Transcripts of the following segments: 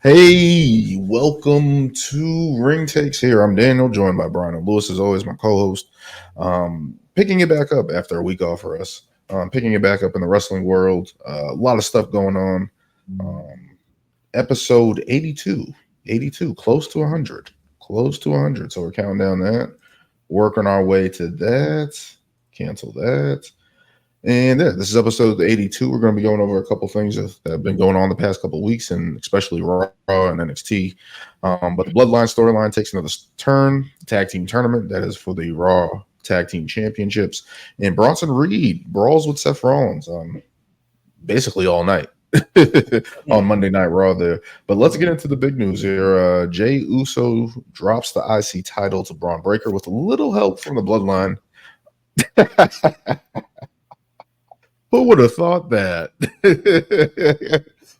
Hey, welcome to Ring Takes here. I'm Daniel, joined by Brian and Lewis, as always, my co-host. Picking it back up after a week off for us. Picking it back up in the wrestling world. A lot of stuff going on. Episode 82. 82, close to 100. Close to 100. So we're counting down that. Working our way to that. Cancel that. And yeah, this is episode 82. We're going to be going over a couple things that have been going on the past couple of weeks, and especially Raw and NXT. But the Bloodline storyline takes another turn. Tag team tournament that is for the Raw Tag Team Championships. And Bronson Reed brawls with Seth Rollins basically all night on Monday Night Raw there. But let's get into the big news here. Jey Uso drops the IC title to Bron Breakker with a little help from the Bloodline. Who would have thought that?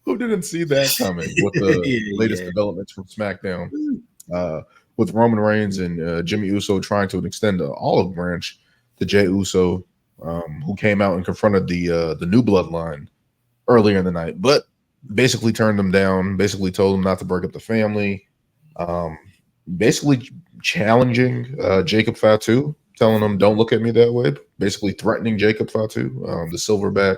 Who didn't see that coming with the latest developments from SmackDown? With Roman Reigns and Jimmy Uso trying to extend the olive branch to Jey Uso, who came out and confronted the new Bloodline earlier in the night, but basically turned them down, basically told them not to break up the family, basically challenging Jacob Fatu, telling him, don't look at me that way, basically threatening Jacob Fatu, the silverback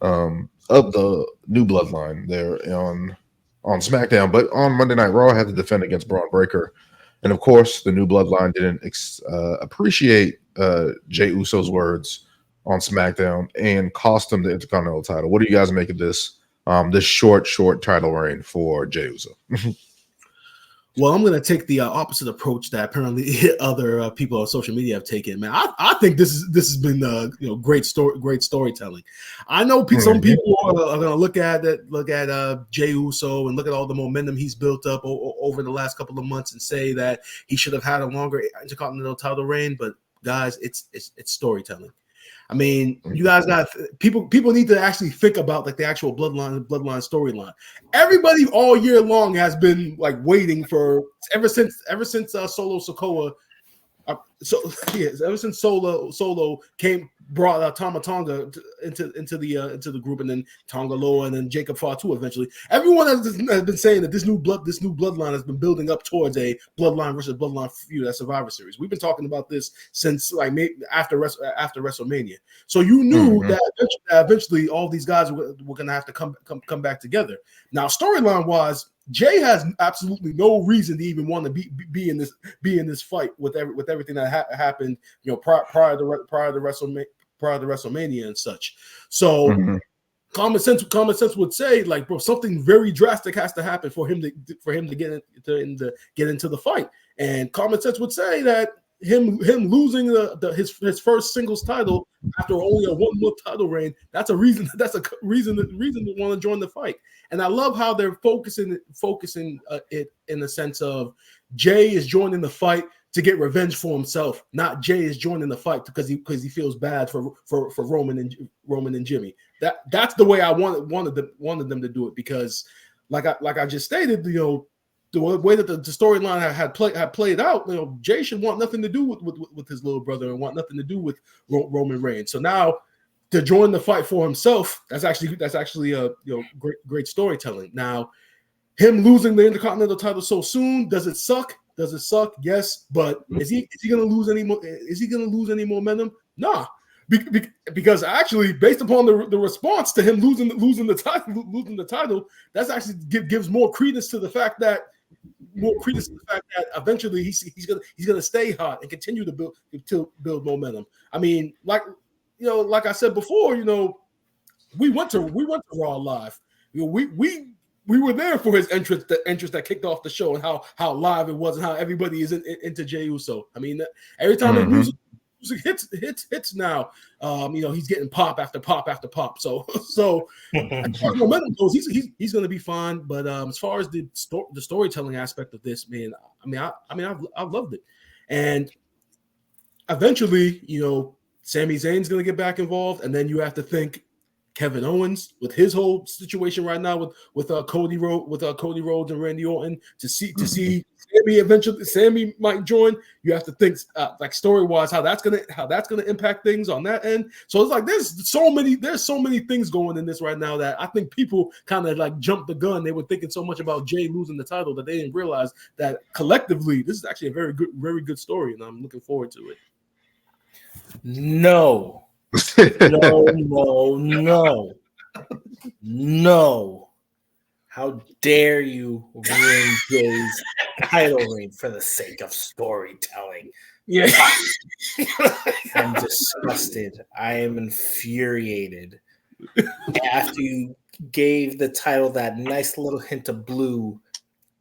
of the new Bloodline there on SmackDown. But on Monday Night Raw, had to defend against Bron Breakker. And of course, the new Bloodline didn't appreciate Jey Uso's words on SmackDown and cost him the Intercontinental title. What do you guys make of this short title reign for Jey Uso? Well, I'm going to take the opposite approach that apparently other people on social media have taken. Man, I think this has been great storytelling. I know some people are going to look at Jey Uso and look at all the momentum he's built up over the last couple of months and say that he should have had a longer Intercontinental title reign. But guys, it's storytelling. I mean, you guys got people need to actually think about like the actual bloodline storyline. Everybody all year long has been like waiting for ever since Solo Sikoa. Ever since Solo brought Tama Tonga into the group, and then Tonga Loa, and then Jacob Fatu eventually. Everyone has been saying that this new bloodline has been building up towards a bloodline versus bloodline feud at Survivor Series. We've been talking about this since like maybe after WrestleMania. So you knew that eventually all these guys were going to have to come back together. Now, storyline wise, Jey has absolutely no reason to even want to be in this fight with everything that happened, prior to WrestleMania and such. So common sense would say, like, bro, something very drastic has to happen for him to get into the fight. And common sense would say that him losing his first singles title after only a 1 month title reign, that's a reason to want to join the fight. And I love how they're focusing it in the sense of Jey is joining the fight to get revenge for himself, not Jey is joining the fight because he feels bad for Roman and Jimmy. That's the way I wanted them to do it, because like I just stated, the way that the storyline had played out, Jey should want nothing to do with his little brother and want nothing to do with Roman Reigns. So now to join the fight for himself, that's actually a great storytelling. Now, him losing the Intercontinental title so soon, does it suck? Yes, but is he going to lose any more? Is he going to lose any momentum? Nah, because actually, based upon the response to him losing the title, that's actually gives more credence to the fact that eventually he's gonna stay hot and continue to build momentum. I mean, like I said before, we went to Raw Live. We were there for his entrance that kicked off the show, and how live it was, and how everybody is into Jey Uso. I mean, every time his music hits now, he's getting pop after pop after pop. So as far as momentum goes, he's going to be fine. But as far as the storytelling aspect of this, man, I've loved it. And eventually, Sami Zayn's going to get back involved, and then you have to think Kevin Owens with his whole situation right now with Cody Rhodes and Randy Orton to see Sammy might join. You have to think like story wise how that's gonna impact things on that end. So it's like there's so many things going in this right now that I think people kind of like jumped the gun. They were thinking so much about Jey losing the title that they didn't realize that collectively this is actually a very good story, and I'm looking forward to it. No. How dare you ruin Jay's title reign for the sake of storytelling? Yeah. I'm disgusted. I am infuriated. After you gave the title that nice little hint of blue,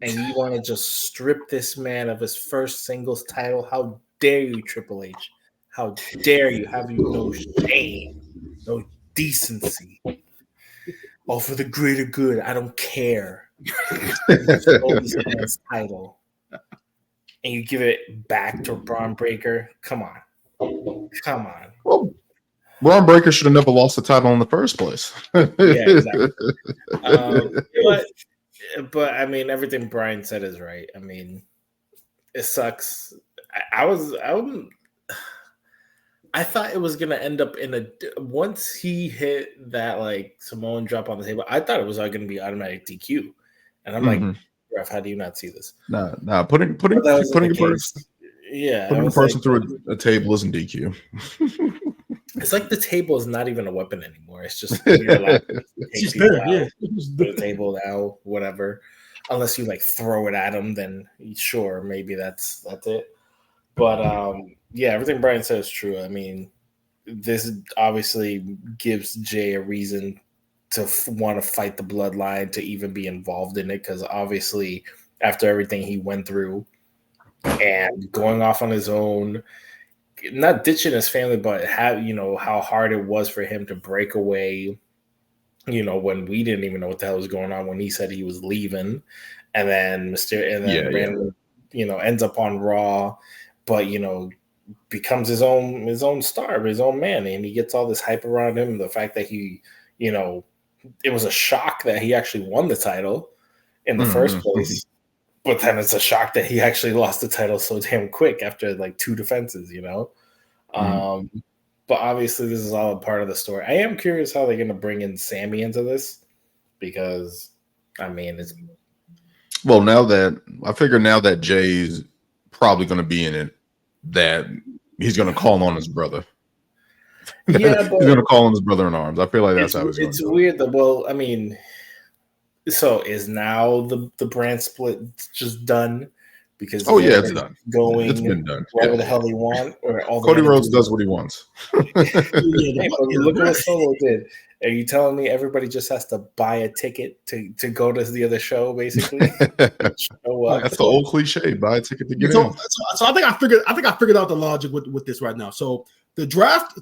and you want to just strip this man of his first singles title, how dare you, Triple H? How dare you? Have you no shame, no decency? Oh, for the greater good, I don't care. You stole this man's title, and you give it back to Bron Breakker. Come on. Well, Bron Breakker should have never lost the title in the first place. Yeah, exactly. But I mean, everything Brian said is right. I mean, it sucks. I thought it was gonna end up in once he hit that like Samoan drop on the table. I thought it was gonna be automatic DQ, and I'm like, ref, how do you not see this? Nah, putting a person, putting a person through a table isn't DQ. It's like the table is not even a weapon anymore. It's just you're allowed to take people out, put a table now, whatever. Unless you like throw it at them, then sure, maybe that's it. But yeah, everything Brian said is true. I mean, this obviously gives Jey a reason to want to fight the Bloodline, to even be involved in it, because obviously after everything he went through and going off on his own, not ditching his family, but how hard it was for him to break away, when we didn't even know what the hell was going on, when he said he was leaving, and then ends up on Raw, but becomes his own star, his own man, and he gets all this hype around him. The fact that he, it was a shock that he actually won the title in the first place, but then it's a shock that he actually lost the title so damn quick after like 2 defenses, But obviously this is all a part of the story. I am curious how they're going to bring in Sammy into this, because I mean, now that Jay's probably going to be in it, that he's going to call on his brother. Yeah, he's going to call on his brother in arms. I feel like that's how it's going. It's weird that. Well, I mean, so is now the brand split just done? Because it's done. It's been done. Whatever the hell he want, or all Cody Rhodes does what he wants. Look what Solo did. Are you telling me everybody just has to buy a ticket to go to the other show, basically? That's the old cliche: buy a ticket to get in. So I think I figured out the logic with this right now. So the draft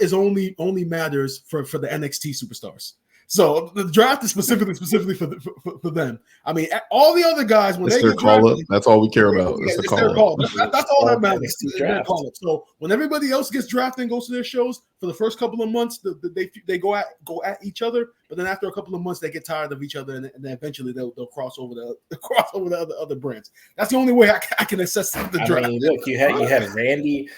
is only matters for the NXT superstars. So the draft is specifically for them. I mean, all the other guys, when they get call up, that's all we care about. It's the call up. That's all that matters. So when everybody else gets drafted and goes to their shows, for the first couple of months, they go at each other. But then after a couple of months, they get tired of each other, and then eventually they'll cross over the other brands. That's the only way I can assess the draft. I mean, look, you have Randy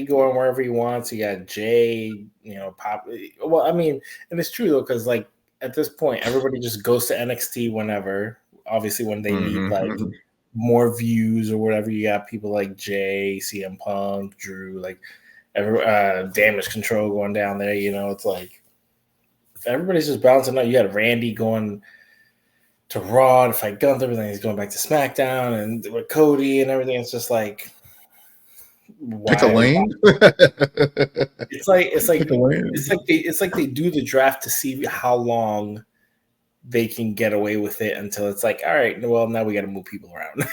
going wherever he wants. You got Jay, pop. Well, I mean, and it's true though, because like at this point, everybody just goes to NXT whenever. Obviously, when they need like more views or whatever, you got people like Jay, CM Punk, Drew, like Damage Control going down there. It's like everybody's just bouncing out. You got Randy going to Raw to fight Gunther, but then he's going back to SmackDown, and with Cody and everything. It's just like, pick a lane. It's like they do the draft to see how long they can get away with it until it's like, all right, well, now we got to move people around.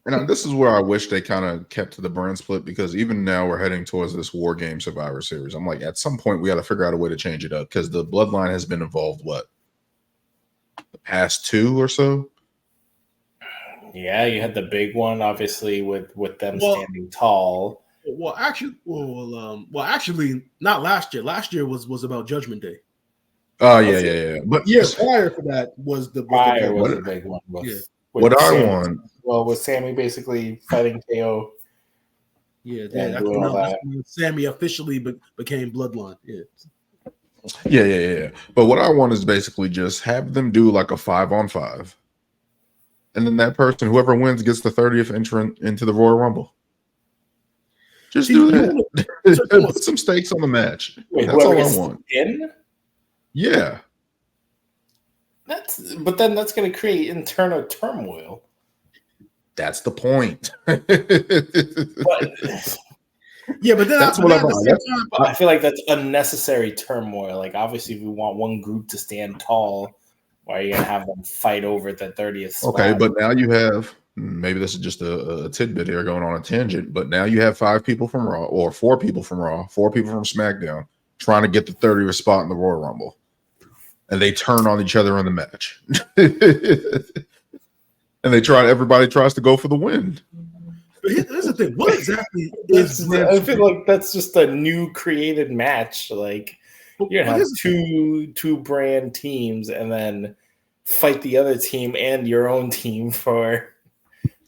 And this is where I wish they kind of kept to the brand split, because even now we're heading towards this War Game Survivor Series. I'm like, at some point we got to figure out a way to change it up, because the Bloodline has been involved the past 2 or so. Yeah, you had the big one, obviously, with them standing tall. Actually, not last year. Last year was about Judgment Day. Oh yeah. But prior to that was the big one. What I Sammy, want, with Sammy basically fighting KO. Yeah, that's when Sammy officially became Bloodline. Yeah. But what I want is basically just have them do like a 5-on-5, and then that person, whoever wins, gets the 30th entrant into the Royal Rumble. Just do that. Put some stakes on the match. Wait, that's all I want. Yeah. But then that's going to create internal turmoil. That's the point. But then I feel like that's unnecessary turmoil. Like, obviously, if we want one group to stand tall, why are you going to have them fight over the 30th spot? Okay, but now you have, maybe this is just a tidbit here going on a tangent, but now you have 5 people from Raw, or 4 people from Raw, 4 people from SmackDown trying to get the 30th spot in the Royal Rumble. And they turn on each other in the match. And everybody tries to go for the win. But here's the thing. What exactly is I feel like that's just a new created match. Like, you're going to have two brand teams and then fight the other team and your own team for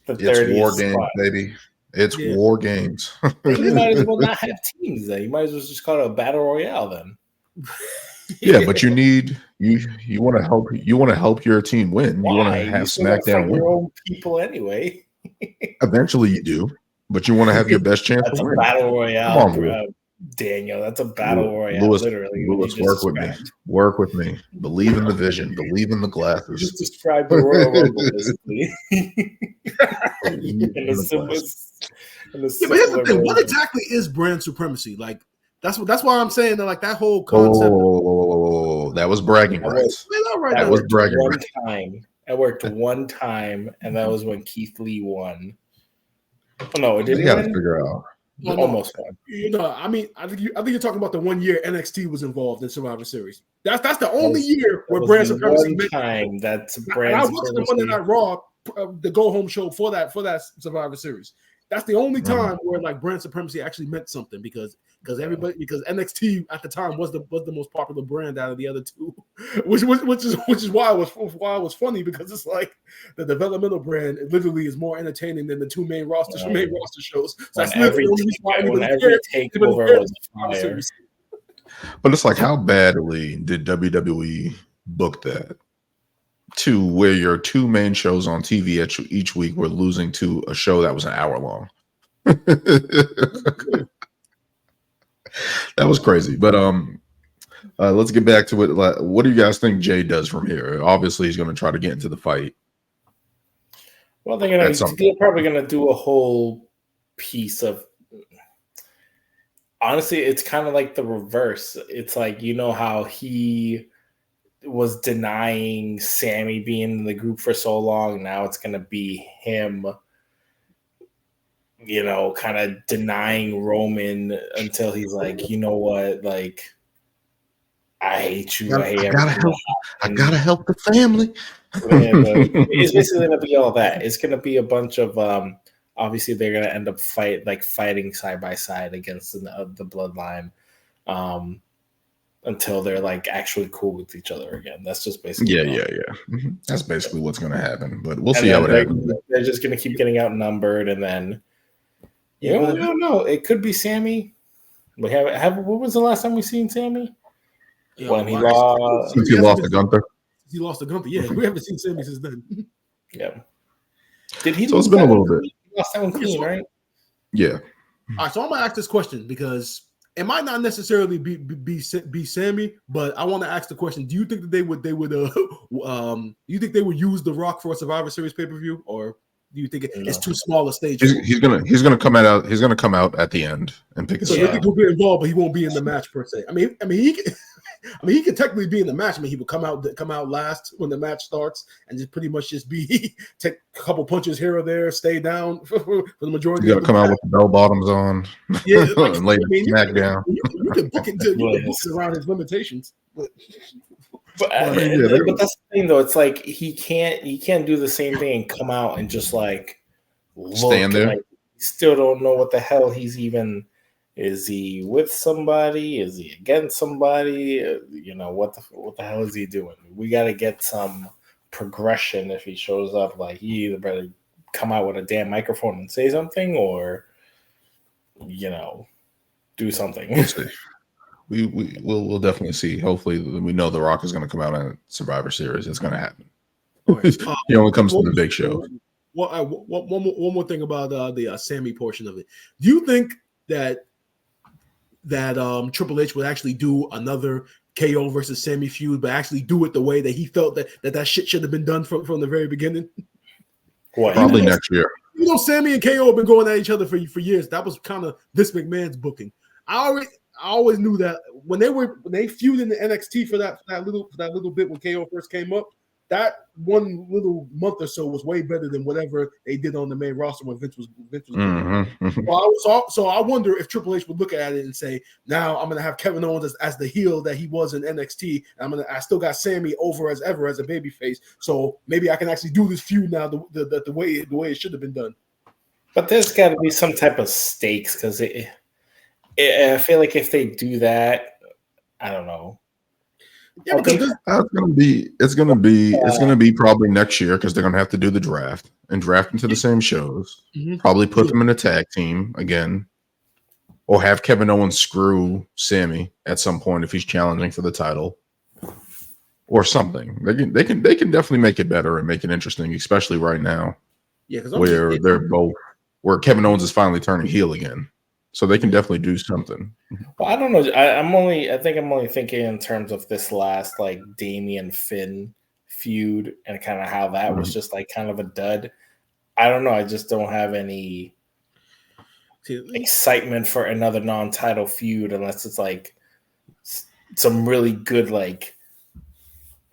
the 30th It's war spot. games, baby. It's war games. You might as well not have teams then. You might as well just call it a battle royale then. Yeah, but you want to help your team win. Why? You want to have SmackDown win. Your own people anyway. Eventually you do, but you want to have your best chance That's to a win. battle royale, Daniel. That's a battle royale. Lewis, literally. work with me. Work with me. Believe in the vision. Believe in the glasses. You just described the Royal Rumble basically. in the simplest. But here's the thing. What exactly is brand supremacy? Like, that's why I'm saying that, like, that whole concept. That was bragging rights. That was bragging rights. I worked one time, and that was when Keith Lee won. Oh, no, you got to figure out. Almost won. I mean, I think you're talking about the one year NXT was involved in Survivor Series. That's the only year where brand supremacy. One time that's brand supremacy. I watched the Monday Night Raw, the go home show for that Survivor Series. That's the only time where, like, brand supremacy actually meant something because NXT at the time was the most popular brand out of the other two, which is why it was funny, because it's like the developmental brand literally is more entertaining than the two main roster shows. So that's every takeover was fire. But it's like, how badly did WWE book that to where your 2 main shows on TV each week were losing to a show that was an hour long? That was crazy. But let's get back to it. What do you guys think Jey does from here? Obviously, he's going to try to get into the fight. Well, they're probably going to do a whole piece of. Honestly, it's kind of like the reverse. It's like, how he was denying Sammy being in the group for so long. Now it's going to be him, kind of denying Roman until he's like, you know what, like, I hate you. I gotta help the family. It's basically going to be all that. It's going to be a bunch of obviously they're going to end up fighting side by side against the Bloodline until they're, like, actually cool with each other again. That's just basically Mm-hmm. That's basically what's going to happen. But we'll see how it happens. They're just going to keep getting outnumbered, and then we don't know. It could be Sammy. We have. What was the last time we seen Sammy? When he lost. Since he lost to Gunther. He lost to Gunther. Yeah, we haven't seen Sammy since then. Yeah. Did he? So it's been a little bit. He lost that one clean, right? Yeah. All right, so I'm gonna ask this question because it might not necessarily be Sammy, but I want to ask the question: do you think that they would you think they would use The Rock for a Survivor Series pay-per-view, or do you think it's too small a stage? He's gonna come out. He's gonna come out at the end and pick a spot. So you think he'll be involved, but he won't be in the match per se. I mean, he could technically be in the match. I mean, he would come out last when the match starts and just pretty much just take a couple punches here or there, stay down for the majority. You got to come out with the bell bottoms on, and lay SmackDown. You can book it around his limitations. But that's the thing, though. It's like he can't do the same thing and come out and just, like, stand there. Like, still don't know what the hell he's even Is he with somebody? Is he against somebody? You know, what the hell is he doing? We got to get some progression if he shows up. Like, he either better come out with a damn microphone and say something, or, you know, do something. We'll see. We'll definitely see. Hopefully, we know The Rock is going to come out in Survivor Series. It's going to happen. He only comes to the big show. One more thing about the Sammy portion of it. Do you think that Triple H would actually do another KO versus Sammy feud, but actually do it the way that he felt that shit should have been done from the very beginning? What? Probably next year. You know, Sammy and KO have been going at each other for years. That was kind of Vince McMahon's booking. I always knew that when they feuded in the NXT for that little bit when KO first came up, that one little month or so was way better than whatever they did on the main roster when Vince was So I wonder if Triple H would look at it and say, now I'm gonna have Kevin Owens as the heel that he was in NXT. I still got Sammy over as ever as a babyface. So maybe I can actually do this feud now the way it should have been done. But there's got to be some type of stakes, because I feel like if they do that, I don't know. Yeah, because it's gonna be probably next year, because they're gonna have to do the draft and draft into the same shows. Mm-hmm. Probably put them in a tag team again, or have Kevin Owens screw Sammy at some point if he's challenging for the title, or something. They can definitely make it better and make it interesting, especially right now. Yeah, because where Kevin Owens is finally turning heel again. So they can definitely do something. Well, I don't know. I think I'm only thinking in terms of this last like Damian Finn feud and kind of how that was just like kind of a dud. I don't know. I just don't have any excitement for another non-title feud unless it's like some really good like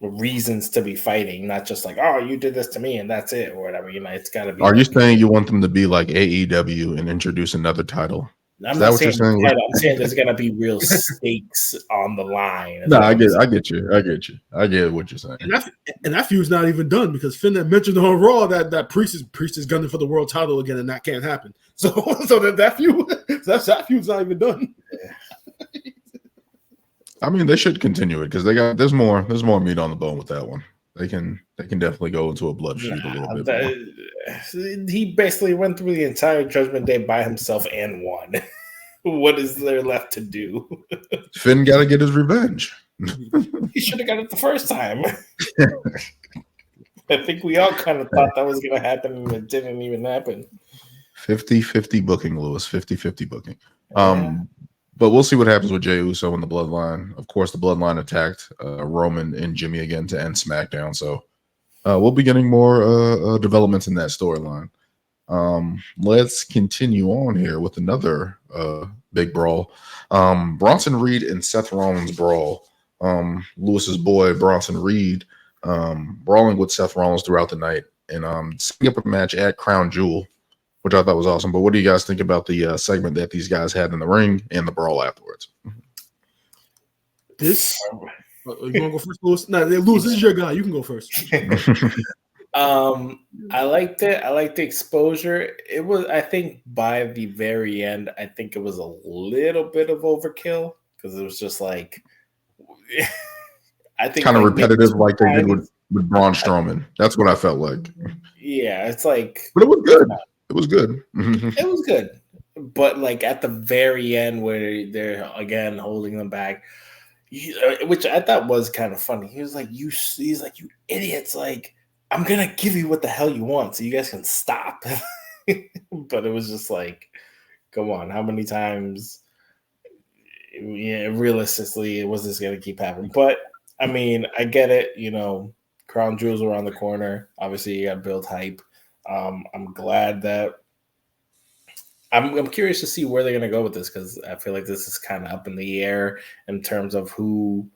reasons to be fighting, not just like, oh, you did this to me and that's it or whatever. You know, it's got to be. Are you saying you want them to be like AEW and introduce another title? I'm not saying title. I'm saying there's gonna be real stakes on the line. No, I get you. I get what you're saying. And that feud's not even done, because Finn had mentioned on Raw that Priest is gunning for the world title again, and that can't happen. So that feud's not even done. I mean, they should continue it, because there's more meat on the bone with that one. They can definitely go into a blood feud a little bit more. He basically went through the entire Judgment Day by himself and won. What is there left to do? Finn got to get his revenge. He should have got it the first time. I think we all kind of thought that was going to happen, and it didn't even happen. 50-50 booking, Lewis. 50-50 booking. But we'll see what happens with Jey Uso and the Bloodline. Of course, the Bloodline attacked Roman and Jimmy again to end SmackDown. So we'll be getting more developments in that storyline. Let's continue on here with another big brawl. Bronson Reed and Seth Rollins brawl. Lewis's boy, Bronson Reed, brawling with Seth Rollins throughout the night and setting up a match at Crown Jewel, which I thought was awesome. But what do you guys think about the segment that these guys had in the ring and the brawl afterwards? This, you want to go first, Lewis? No, Lewis, this is your guy. You can go first. I liked it. I liked the exposure. It was, I think, by the very end, I think it was a little bit of overkill, because it was just like, I think kind of like repetitive, like they did with Braun Strowman. That's what I felt like. Yeah, it's like, but it was good. It was good. It was good. But like at the very end where they're again holding them back, which I thought was kind of funny. He's like, you idiots, like, I'm going to give you what the hell you want so you guys can stop. But it was just like, come on, how many times, realistically, was this going to keep happening? But I mean, I get it, Crown Jewel's around the corner. Obviously, you got to build hype. I'm glad that I'm curious to see where they're going to go with this, because I feel like this is kind of up in the air in terms of who.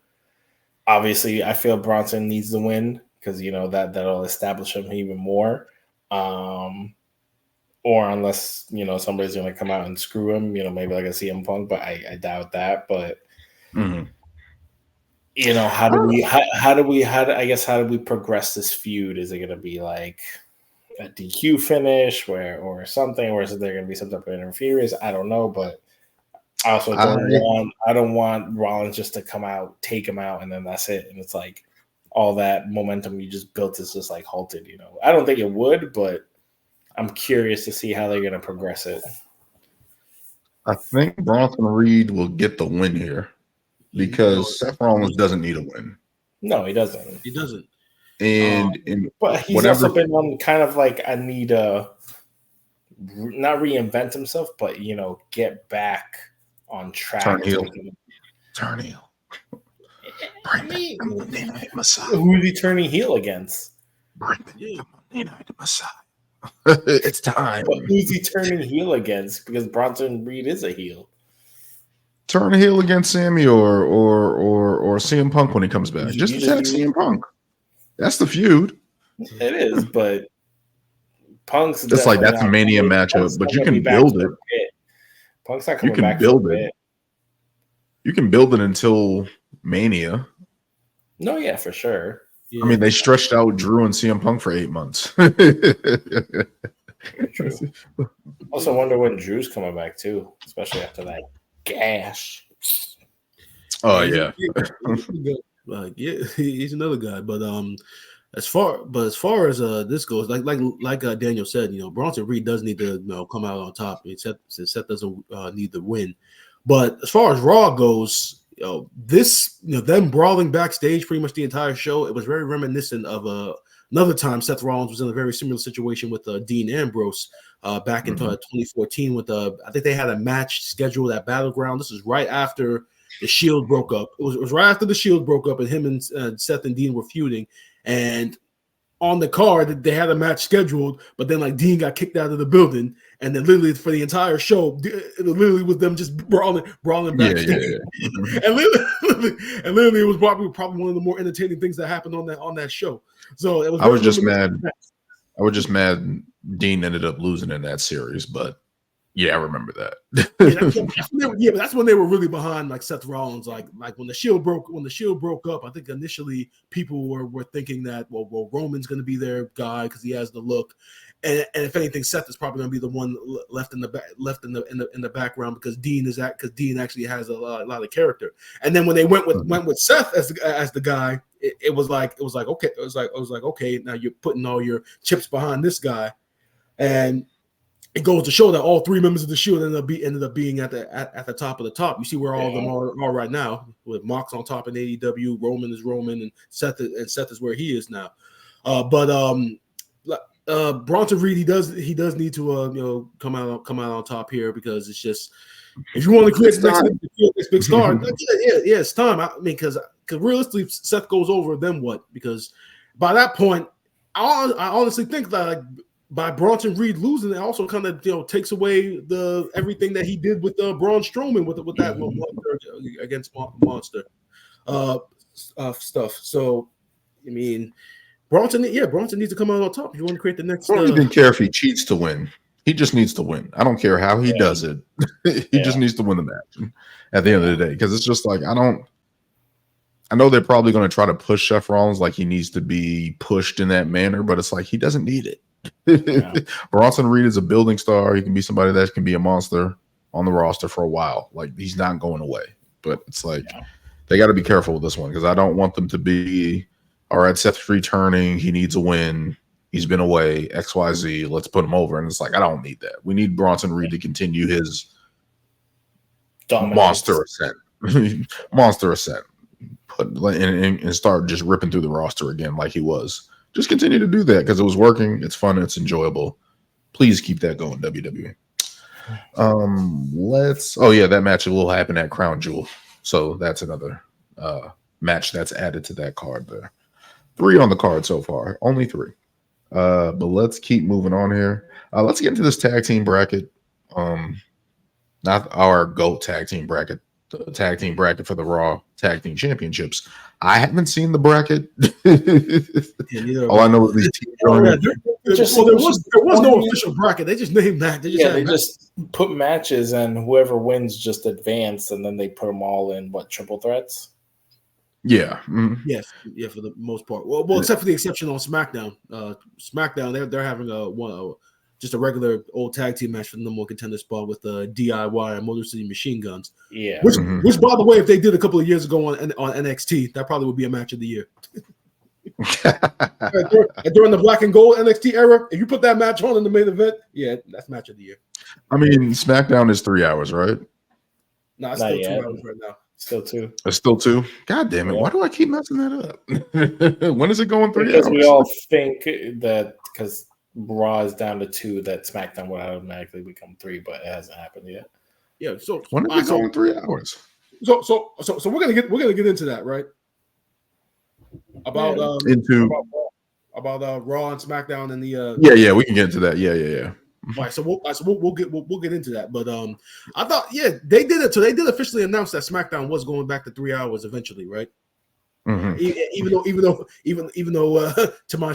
Obviously, I feel Bronson needs the win, because that'll establish him even more. Or unless somebody's going to come out and screw him, maybe like a CM Punk, but I doubt that. But how do we progress this feud? Is it going to be like a DQ finish or something, or is there going to be some type of interference? I don't know, but I also don't want Rollins just to come out, take him out, and then that's it. And it's like all that momentum you just built is just like halted. I don't think it would, but I'm curious to see how they're going to progress it. I think Bronson Reed will get the win here because Seth Rollins doesn't need a win. No, he doesn't. He doesn't. But he's also been on kind of like I need to not reinvent himself, but get back on track. Turn heel. Who is he turning heel against? It's time. But who's he turning heel against? Because Bronson Reed is a heel. Turn heel against Sammy or CM Punk when he comes back. Just attack CM Punk. That's the feud. It is, but Punk's it's like that's a Mania matchup, but you can build it. Punk's not coming back. You can build it. You can build it until Mania. No, yeah, for sure. Yeah. I mean, they stretched out Drew and CM Punk for 8 months. True. Also, wonder when Drew's coming back too, especially after that gash. Oh yeah, he's another guy. But as far as this goes, like Daniel said, Bronson Reed does need to come out on top. Seth doesn't need the win. But as far as Raw goes, them brawling backstage pretty much the entire show, it was very reminiscent of another time Seth Rollins was in a very similar situation with Dean Ambrose back in 2014 with I think they had a match scheduled at Battleground. This is right after the Shield broke up. It was right after the Shield broke up and him and Seth and Dean were feuding. And on the card, they had a match scheduled, but then Dean got kicked out of the building, and then literally for the entire show, it literally was them just brawling backstage. Yeah. and literally, it was probably one of the more entertaining things that happened on that show. So it was. I was just mad. I was just mad. Dean ended up losing in that series, but yeah, I remember that. But that's when they were really behind Seth Rollins. Like when the Shield broke up, I think initially people were thinking that well Roman's going to be their guy because he has the look, and if anything, Seth is probably going to be the one left in the background because Dean actually has a lot of character. And then when they went with Seth as the guy, it was like okay, now you're putting all your chips behind this guy, and it goes to show that all three members of the Shield ended up being at the top of the top. You see where all of them are right now, with Mox on top in AEW, Roman is Roman, and Seth is where he is now. Bronson Reed, he does need to come out on top here because it's just if you want to create the next big star, it's time. I mean, because realistically, if Seth goes over, then what? Because by that point, I honestly think that by Bronson Reed losing, it also kind of takes away everything that he did with Braun Strowman with that Monster against Monster stuff. So, I mean, Bronson needs to come out on top. You want to create the next. I don't even care if he cheats to win. He just needs to win. I don't care how he does it. He just needs to win the match at the end of the day because it's just like I know they're probably going to try to push Seth Rollins like he needs to be pushed in that manner, but it's like he doesn't need it. Bronson Reed is a building star. He can be somebody that can be a monster on the roster for a while. Like he's not going away. But it's like they got to be careful with this one because I don't want them to be all right. Seth's returning. He needs a win. He's been away. XYZ. Let's put him over. And it's like I don't need that. We need Bronson Reed to continue his monster ascent. And start just ripping through the roster again like he was. Just continue to do that because it was working. It's fun. It's enjoyable. Please keep that going, WWE. That match will happen at Crown Jewel. So that's another match that's added to that card there. 3 on the card so far. Only 3. But let's keep moving on here. Let's get into this tag team bracket. Not our GOAT tag team bracket. The tag team bracket for the Raw Tag Team Championships. I haven't seen the bracket. All I know is these teams. There was no official bracket. They just named that. They just put matches, and whoever wins just advance, and then they put them all in triple threats. Yeah. Mm-hmm. Yes. Yeah. For the most part. Well, except for the exception on SmackDown. SmackDown, they're having just a regular old tag team match for the number one contender spot with the DIY and Motor City Machine Guns. Yeah. Which, by the way, if they did a couple of years ago on NXT, that probably would be a match of the year. During the black and gold NXT era, if you put that match on in the main event, yeah, that's match of the year. I mean, SmackDown is 3 hours, right? No, it's still 2 hours right now. Still 2. It's still 2. God damn it! Why do I keep messing that up? When is it going 3 because hours? We all think that because Raw is down to 2, that SmackDown would automatically become 3, but it hasn't happened yet. Yeah. So when is it going 3 hours? So we're gonna get into that, right? About Raw and SmackDown and the yeah, we can get into that. Yeah. All right, so we'll get into that. But I thought they did it. So they did officially announce that SmackDown was going back to 3 hours eventually, right? Mm-hmm. Even though to my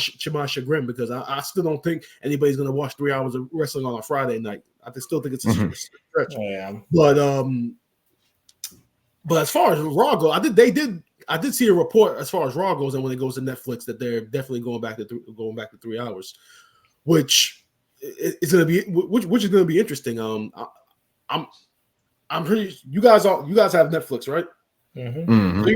chagrin, because I still don't think anybody's gonna watch 3 hours of wrestling on a Friday night. I still think it's a stretch. Yeah. But as far as Raw goes, I did see a report as far as Raw goes, and when it goes to Netflix, that they're definitely going back to 3 hours, which is going to be interesting. I'm pretty. You guys have Netflix, right? Mm-hmm. So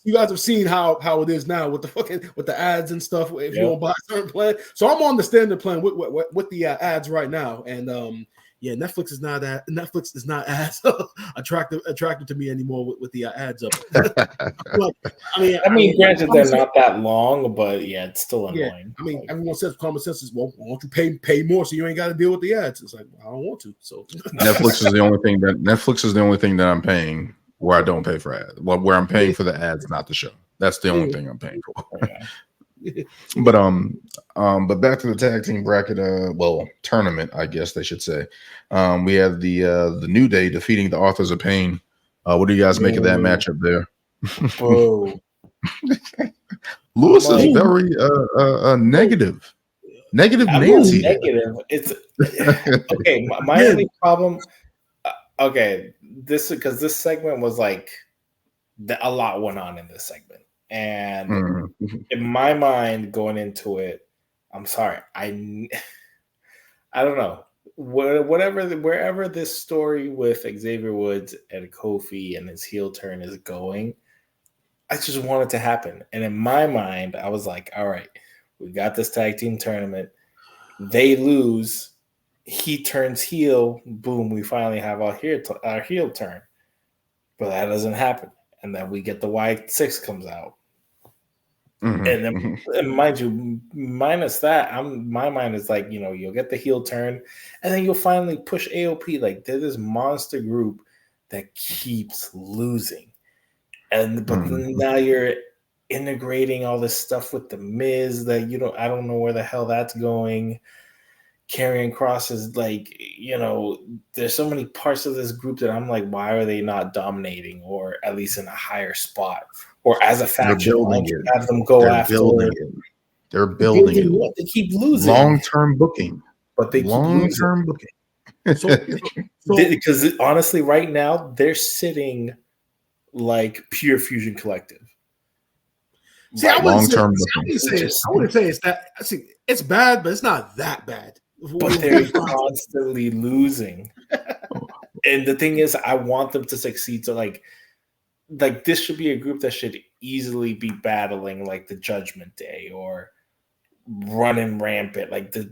you guys have seen how it is now with the ads and stuff. If you don't buy a certain plan, so I'm on the standard plan with the ads right now, and Netflix is not as attractive to me anymore with the ads up. But, I mean, granted, they're not that long, but it's still annoying. I mean, everyone says common sense is, well, why don't you pay more so you ain't got to deal with the ads? It's like, I don't want to. So Netflix is the only thing that I'm paying where I don't pay for ads. Well, where I'm paying for the ads, not the show. That's the only thing I'm paying for. But back to the tag team bracket, tournament, I guess they should say. We have the New Day defeating the Authors of Pain. What do you guys make of that matchup there? Lewis is very negative. Negative Nancy. Negative. It's okay. My only problem. This segment was like a lot went on in this segment. And in my mind, going into it, I'm sorry, I don't know. Wherever this story with Xavier Woods and Kofi and his heel turn is going, I just want it to happen. And in my mind, I was like, all right, we got this tag team tournament. They lose. He turns heel. Boom, we finally have our heel turn. But that doesn't happen. And then we get the Y6 comes out. And then, and mind you, minus that, my mind is like, you'll get the heel turn, and then you'll finally push AOP. Like, they're this monster group that keeps losing, but then now you're integrating all this stuff with the Miz that I don't know where the hell that's going. Karrion Kross is like, there's so many parts of this group that I'm like, why are they not dominating or at least in a higher spot? Or as a faction, have them go after it. They're building it. They keep losing. Long-term booking. But they keep long-term booking. Because honestly, right now, they're sitting like Pure Fusion Collective. See, I wouldn't say it's that. See, it's bad, but it's not that bad. But they're constantly losing. And the thing is, I want them to succeed. So like this should be a group that should easily be battling like the Judgment Day or running rampant. Like the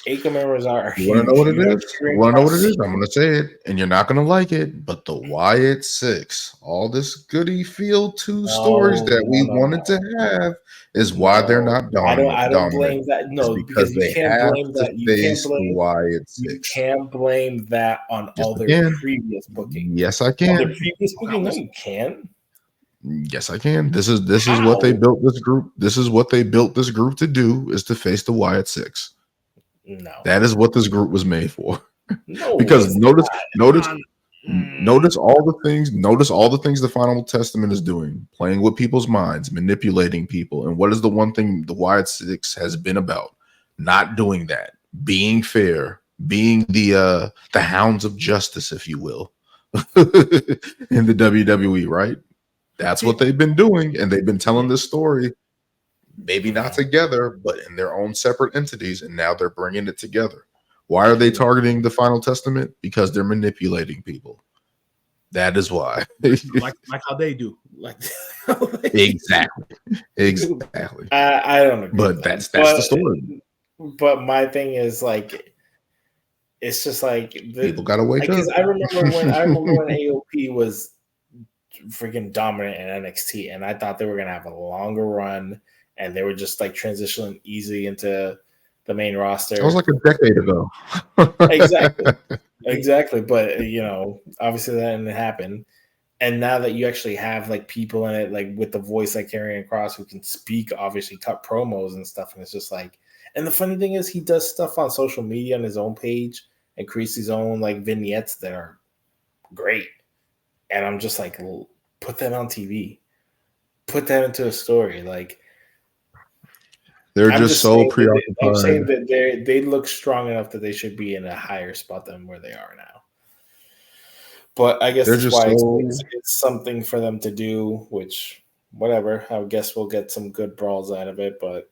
Aiko members are. You want to know what it is? You want to know what it is? I'm going to say it, and you're not going to like it. But the Wyatt Six, all this goody feel two stories that we wanted to have, is why they're not dominant. I don't blame that. No, because you can't blame that. You can't blame that on all their previous bookings. Yes, I can. Their previous booking? No, you can. Yes, I can. This is what they built this group. This is what they built this group to do, is to face the Wyatt Six. No, that is what this group was made for. No, because notice all the things. Notice all the things the Final Testament is doing, playing with people's minds, manipulating people. And what is the one thing the Wyatt Six has been about? Not doing that, being fair, being the hounds of justice, if you will, in the WWE, right? That's what they've been doing, and they've been telling this story, maybe not together, but in their own separate entities, and now they're bringing it together. Why are they targeting the Final Testament? Because they're manipulating people. That is why. like how they do. Like exactly. I don't agree. But that's the story. But my thing is like, it's just like people gotta wake up. Because I remember when AOP was freaking dominant in NXT, and I thought they were gonna have a longer run, and they were just like transitioning easy into the main roster. It was like a decade ago. Exactly. But obviously that didn't happen. And now that you actually have like people in it, like with the voice like Karrion Kross, who can speak, obviously cut promos and stuff, and it's just like. And the funny thing is, he does stuff on social media on his own page and creates his own like vignettes that are great. And I'm just like, put that on TV, put that into a story. Like they're just so preoccupied. I'm saying that they look strong enough that they should be in a higher spot than where they are now. But I guess that's why it's something for them to do. Which whatever, I guess we'll get some good brawls out of it, but.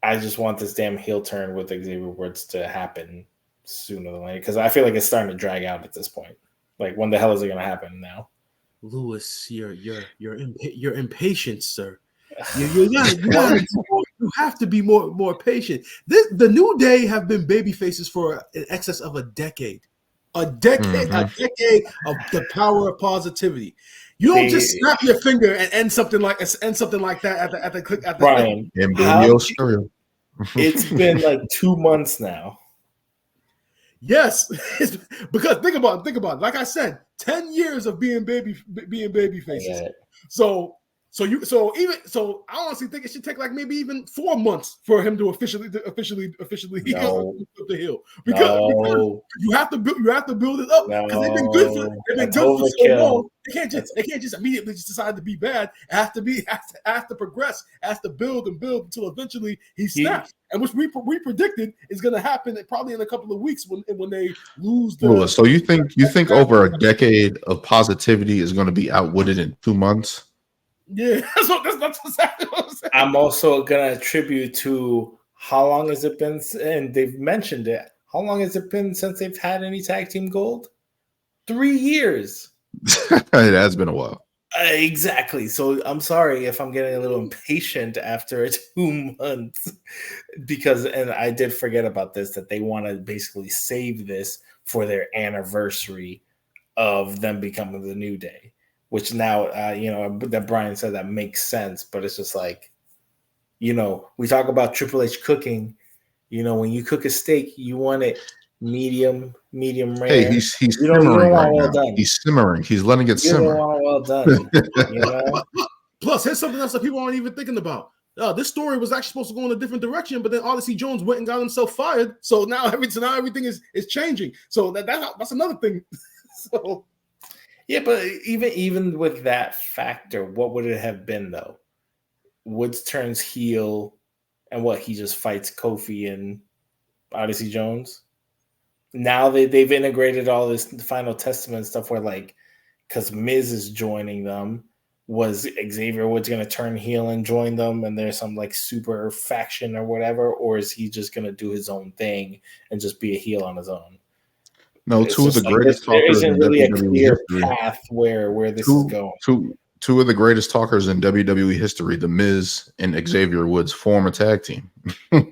I just want this damn heel turn with Xavier Woods to happen sooner than later because I feel like it's starting to drag out at this point. Like, when the hell is it going to happen now? Lewis, you're impatient, sir. You have to be more patient. The New Day have been baby faces for in excess of a decade. A decade of the power of positivity. You don't just snap your finger and end something like that at the Brian. It's been like 2 months now. Yes, because think about it. Like I said, 10 years of being baby faces. So I honestly think it should take like maybe even 4 months for him to officially heal the heel because you have to build it up because they've been good for so long. They can't just immediately just decide to be bad. It has to progress. It has to build until eventually he snaps. And which we predicted is going to happen probably in a couple of weeks when they lose. So you think over a decade of positivity is going to be outwitted in 2 months? Yeah, that's exactly what I'm saying. I'm also going to attribute to how long has it been, and they've mentioned it. How long has it been since they've had any tag team gold? 3 years. It has been a while. Exactly. So I'm sorry if I'm getting a little impatient after 2 months and I did forget about this, that they want to basically save this for their anniversary of them becoming the New Day. Which now, that Brian said that makes sense, but it's just like, we talk about Triple H cooking. When you cook a steak, you want it medium rare. Hey, he's simmering right now. Done. He's simmering. He's letting it simmer. Well done. Plus, here's something else that people aren't even thinking about. This story was actually supposed to go in a different direction, but then Odyssey Jones went and got himself fired. So now everything is changing. So that's another thing. So. Yeah, but even with that factor, what would it have been though? Woods turns heel, and he just fights Kofi and Odyssey Jones. Now they've integrated all this Final Testament stuff where because Miz is joining them, was Xavier Woods going to turn heel and join them, and there's some super faction or whatever, or is he just going to do his own thing and just be a heel on his own? No, two of the greatest talkers in WWE history. Path where this is going. Two of the greatest talkers in WWE history, The Miz and Xavier Woods, form a tag team. And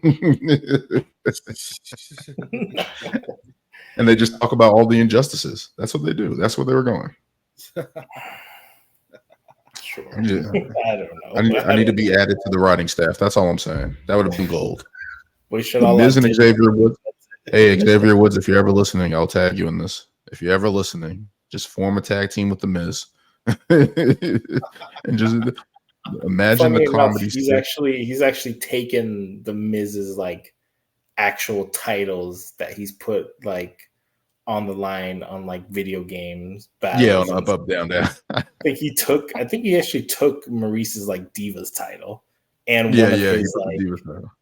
they just talk about all the injustices. That's what they do. That's where they were going. Sure. I don't know. I need to be added to the writing staff. That's all I'm saying. That would have been gold. We should all Miz and Xavier Woods. Hey, Xavier Woods, if you're ever listening, I'll tag you in this. If you're ever listening, just form a tag team with The Miz. And just imagine the comedy. He's actually taken The Miz's actual titles that he's put on the line on video games. Yeah, on up, down. I think he actually took Maurice's Divas title and his Divas title.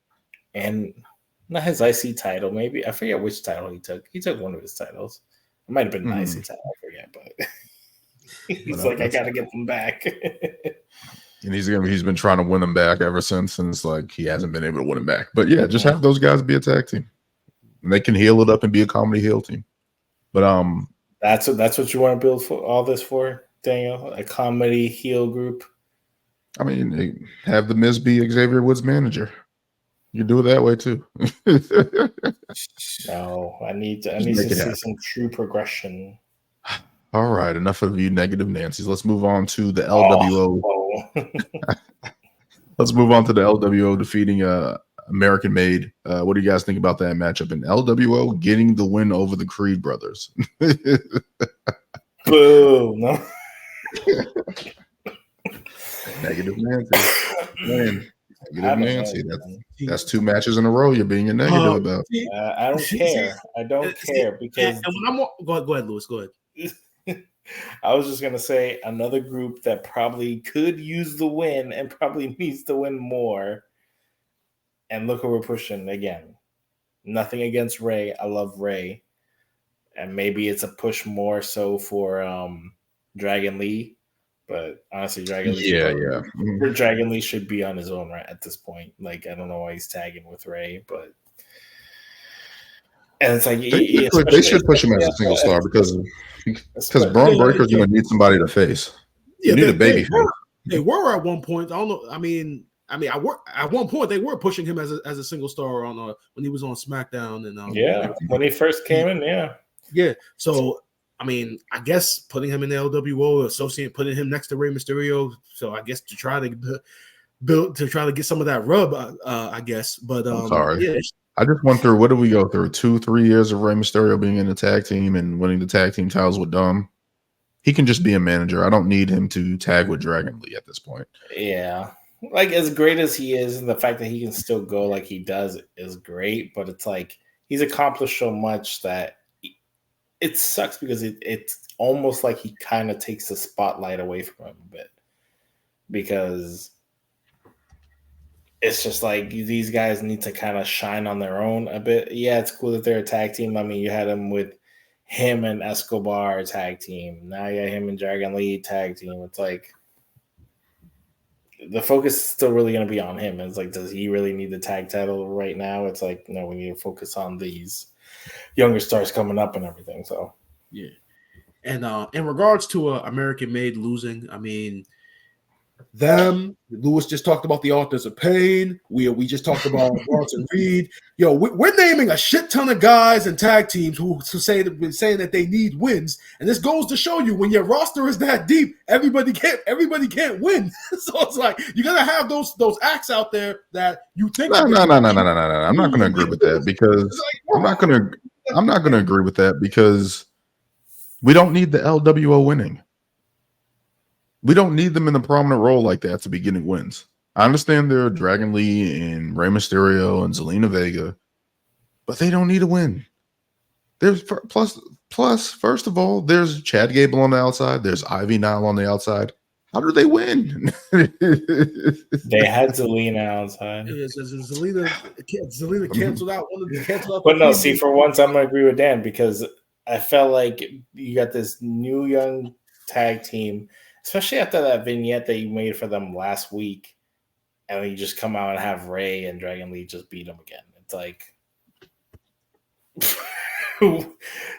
And not his IC title, maybe. I forget which title he took. He took one of his titles. It might have been an IC title. I forget, but he's I got to get them back. And he's been trying to win them back ever since, and it's he hasn't been able to win them back. But yeah, just have those guys be a tag team. and they can heal it up and be a comedy heel team. But that's what you want to build for all this for, Daniel, a comedy heel group. I mean, have the Miz be Xavier Woods' manager. You do it that way too. No, I need to see some true progression. All right, enough of you negative Nancy's. Let's move on to the LWO. Let's move on to the LWO defeating American Made. What do you guys think about that matchup? And LWO getting the win over the Creed brothers. Boo! No. Negative Nancy. Man, negative Nancy. That's 2 matches in a row you're being a negative about. I don't care. I don't care because. And when go ahead, Lewis. Go ahead. I was just gonna say another group that probably could use the win and probably needs to win more. And look who we're pushing again. Nothing against Ray. I love Ray. And maybe it's a push more so for Dragon Lee. But honestly, Dragon Lee Dragon Lee should be on his own right at this point. Like, I don't know why he's tagging with Ray, but and it's like they should push him as a single star because Bron Breakker is going to need somebody to face. You need a baby face. They were at one point. I don't know. I mean, at one point they were pushing him as a single star on when he was on SmackDown and when he first came in, So I mean, I guess putting him in the LWO, putting him next to Rey Mysterio, so I guess to try to get some of that rub, I guess. But I'm sorry. I just went through. What did we go through? 2-3 years of Rey Mysterio being in the tag team and winning the tag team titles with Dom. He can just be a manager. I don't need him to tag with Dragon Lee at this point. Yeah. Like, as great as he is, and the fact that he can still go like he does is great, but it's like he's accomplished so much that it sucks because it's almost like he kind of takes the spotlight away from him a bit. Because it's just like these guys need to kind of shine on their own a bit. Yeah, it's cool that they're a tag team. I mean, you had him with him and Escobar tag team. Now you have him and Dragon Lee tag team. It's like the focus is still really going to be on him. It's like, does he really need the tag title right now? It's like, no, we need to focus on these younger stars coming up and everything. So yeah. And in regards to American Made losing, I mean, Lewis just talked about the Authors of Pain. We just talked about Bronson Reed. Yo, we're naming a shit ton of guys and tag teams who saying that they need wins, and this goes to show you when your roster is that deep, everybody can't win. So it's like you gotta have those acts out there that you think. No. I'm not going to agree with that because I'm not going to agree with that because we don't need the LWO winning. We don't need them in a prominent role like that to be getting wins. I understand they're Dragon Lee and Rey Mysterio and Zelina Vega, but they don't need a win. There's plus, first of all, there's Chad Gable on the outside. There's Ivy Nile on the outside. How do they win? They had Zelina outside. Zelina canceled out one of the But no, see, for once, I'm going to agree with Dan because I felt like you got this new young tag team, especially after that vignette that you made for them last week, and you just come out and have Ray and Dragon Lee just beat them again. It's like,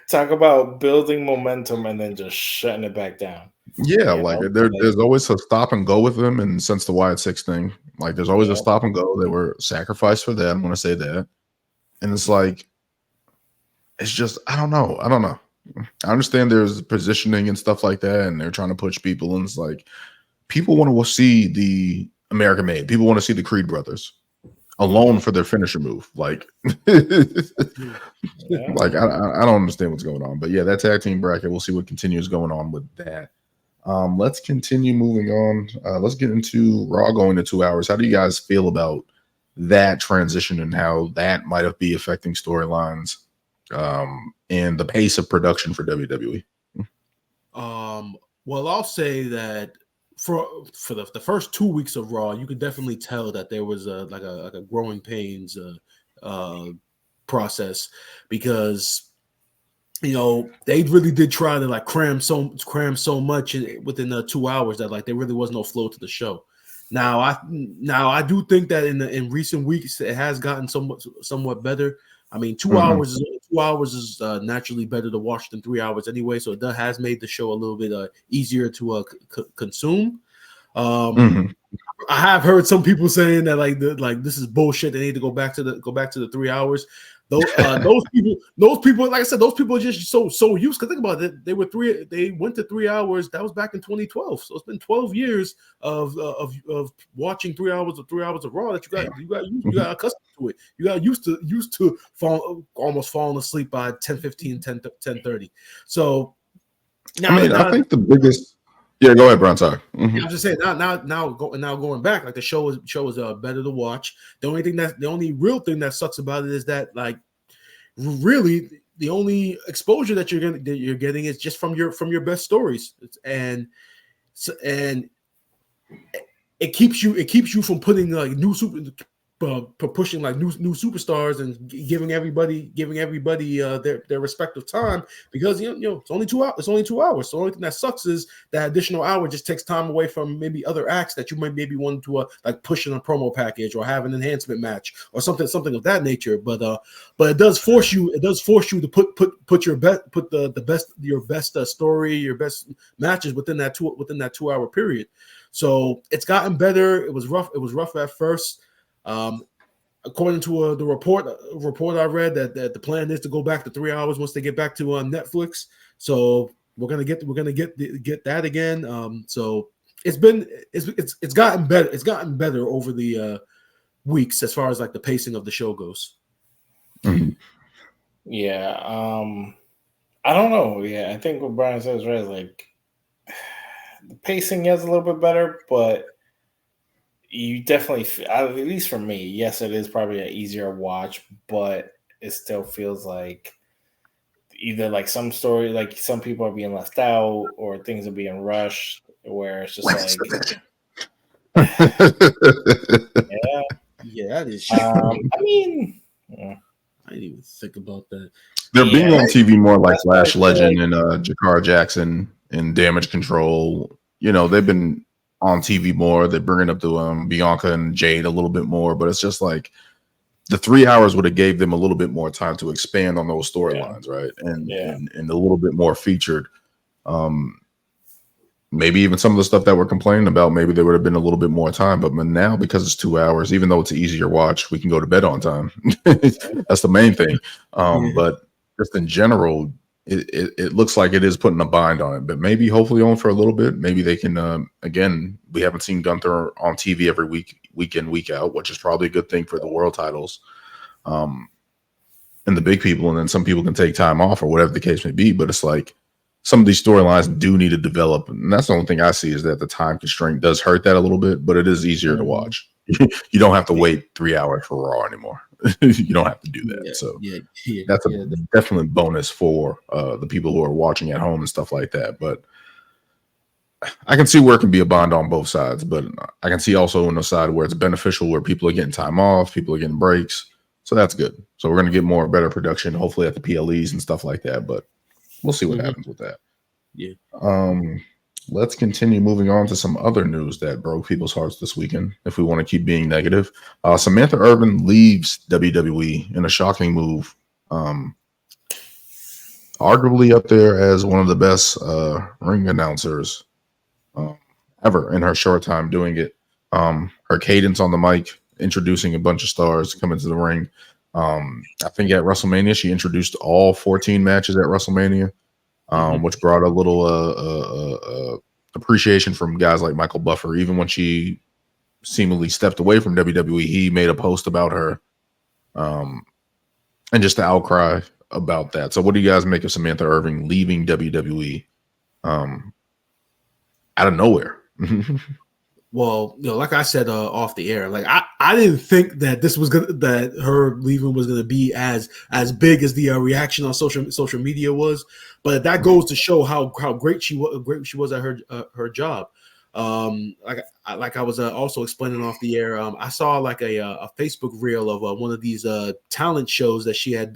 talk about building momentum and then just shutting it back down. Yeah, there's always a stop and go with them, and since the Wyatt Six thing, like there's always a stop and go. They were sacrificed for that. I'm going to say that, and it's like, it's just I don't know. I understand there's positioning and stuff like that, and they're trying to push people, and it's like people want to see the American Made. People want to see the Creed brothers alone for their finisher move. Like, like I don't understand what's going on. But yeah, that tag team bracket, we'll see what continues going on with that. Let's continue moving on. Let's get into Raw going to 2 hours. How do you guys feel about that transition and how that might be affecting storylines? And the pace of production for WWE. Well, I'll say that for the first 2 weeks of Raw, you could definitely tell that there was a growing pains process because they really did try to cram so much within 2 hours that there really was no flow to the show. Now I do think that in recent weeks it has gotten somewhat better. I mean, 2 hours is naturally better to watch than 3 hours anyway, so it has made the show a little bit easier to consume. I have heard some people saying that like this is bullshit. They need to go back to the 3 hours. Those people, like I said, those people are just so used. Because think about it, they went to 3 hours. That was back in 2012. So it's been 12 years of watching 3 hours of Raw that you got accustomed to it. You got used to almost falling asleep by 10:30. So now, I think the biggest. Yeah, go ahead, Bron. Sorry. I'm just saying now going back, like the show is better to watch. The only real thing that sucks about it is that like really the only exposure that you're getting is just from your best stories, and it keeps you from putting like pushing like new superstars and giving everybody their respective time, because it's only 2 hours. It's only 2 hours. So the only thing that sucks is that additional hour just takes time away from maybe other acts that you might maybe want to like push in a promo package or have an enhancement match or something of that nature. But it does force you to put your best story, your best matches within that 2 hour period. So it's gotten better. It was rough at first. According to the report I read, that the plan is to go back to 3 hours once they get back to Netflix. So we're gonna get that again. So it's gotten better. It's gotten better over the weeks as far as like the pacing of the show goes. Mm-hmm. Yeah. I don't know. Yeah, I think what Brian says right is like the pacing is a little bit better, but you definitely, at least for me, yes, it is probably an easier watch, but it still feels like either like some story, like some people are being left out or things are being rushed, where it's just yeah, that is. I mean, I didn't even think about that. They're being on TV more like Flash Legend and Jakara Jackson and Damage Control. They've been on TV more. They're bringing up the Bianca and Jade a little bit more, but it's just like the 3 hours would have gave them a little bit more time to expand on those storylines, right? And a little bit more featured. Maybe even some of the stuff that we're complaining about, maybe there would have been a little bit more time. But now, because it's 2 hours, even though it's an easier watch, we can go to bed on time. That's the main thing. But just in general, it looks like it is putting a bind on it. But maybe, hopefully, on for a little bit. Maybe they can, again, we haven't seen Gunther on TV every week in, week out, which is probably a good thing for the world titles. And the big people, and then some people can take time off or whatever the case may be. But it's like, some of these storylines do need to develop. And that's the only thing I see, is that the time constraint does hurt that a little bit, but it is easier to watch. You don't have to wait 3 hours for Raw anymore. You don't have to do that. That's a definite bonus for the people who are watching at home and stuff like that. But I can see where it can be a bond on both sides, but I can see also on the side where it's beneficial, where people are getting time off, people are getting breaks. So that's good. So we're going to get better production, hopefully at the PLEs and stuff like that. But we'll see what happens with that. Yeah. Let's continue moving on to some other news that broke people's hearts this weekend, if we want to keep being negative. Samantha Irvin leaves WWE in a shocking move. Arguably up there as one of the best ring announcers ever in her short time doing it. Her cadence on the mic, introducing a bunch of stars coming to the ring. I think at WrestleMania, she introduced all 14 matches at WrestleMania, which brought a little appreciation from guys like Michael Buffer. Even when she seemingly stepped away from WWE, he made a post about her, and just the outcry about that. So what do you guys make of Samantha Irvin leaving WWE out of nowhere? Well, like I said off the air, like I didn't think that that her leaving was gonna be as big as the reaction on social media was, but that goes to show how great she was at her job. Like I was also explaining off the air. I saw like a Facebook reel of one of these talent shows that she had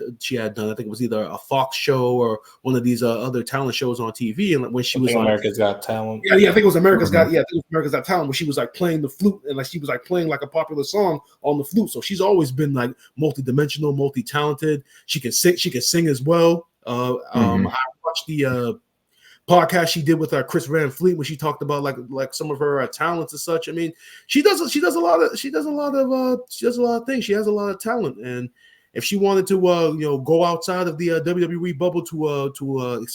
done. I think it was either a Fox show or one of these other talent shows on TV. And when she was like, America's Got Talent. Yeah, I think it was America's Got. Yeah, I think it was America's Got Talent. Where she was like playing the flute and like she was like playing like a popular song on the flute. So she's always been like multi-dimensional, multi-talented. She can sing. She can sing as well. I watched the podcast she did with Chris Van Fleet when she talked about like some of her talents and such. I mean, she does a lot of things. She has a lot of talent, and if she wanted to go outside of the WWE bubble to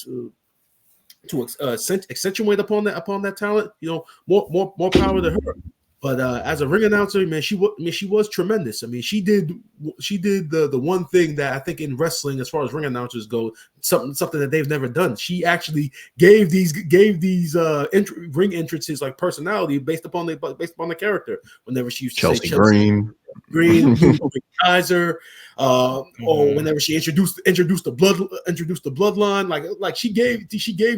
accentuate upon that talent, more power to her. But as a ring announcer, man, she was tremendous. I mean, she did the one thing that I think in wrestling, as far as ring announcers go, something that they've never done. She actually gave these ring entrances like personality based upon the character. Whenever she used to say Chelsea Green, Kaiser, or whenever she introduced the bloodline, like she gave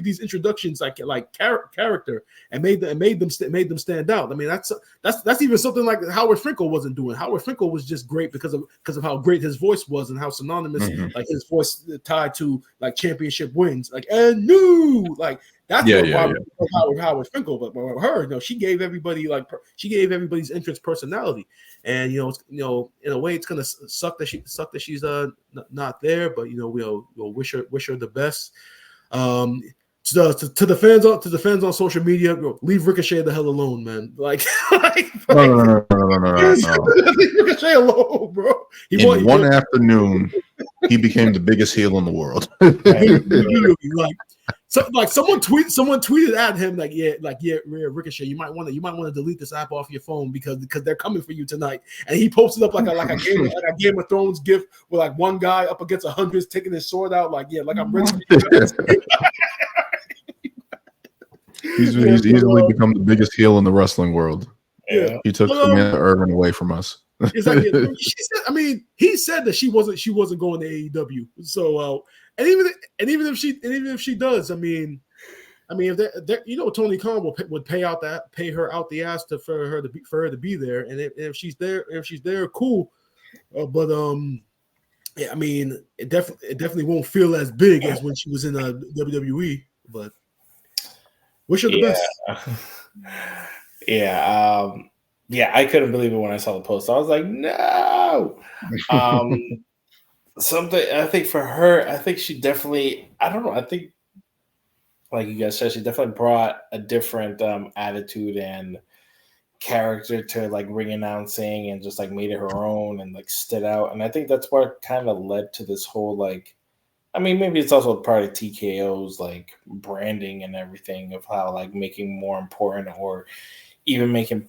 these introductions like character and made them stand out. I mean, that's even something like Howard Finkel wasn't doing. Howard Finkel was just great because of how great his voice was and how synonymous like his voice tied to like championship wins, like and new like. That's Howard Finkel, but her, she gave everybody's entrance personality, and in a way, it's gonna suck that she's not there, but we'll wish her the best. To the fans on social media, leave Ricochet the hell alone, man. No. Leave Ricochet alone, bro. In one afternoon, he became the biggest heel in the world. Someone tweeted at him Ricochet, you might want to delete this app off your phone because they're coming for you tonight. And he posted up like a Game of Thrones gif with like one guy up against 100 taking his sword out, like I'm ready. He's easily become the biggest heel in the wrestling world. Yeah, he took Samantha Irvin away from us. Exactly. He said that she wasn't going to AEW. So and even if she does, I mean, if Tony Khan would pay her out the ass for her to be there, and if she's there, cool. But I mean, it definitely won't feel as big as when she was in WWE. But wish her the best. Yeah, I couldn't believe it when I saw the post. I was like, no. Something I think for her, I think she definitely, I don't know, I think like you guys said, she definitely brought a different attitude and character to like ring announcing and just like made it her own and like stood out. And I think that's what kind of led to this whole like, I mean, maybe it's also part of TKO's like branding and everything of how like making more important or even making,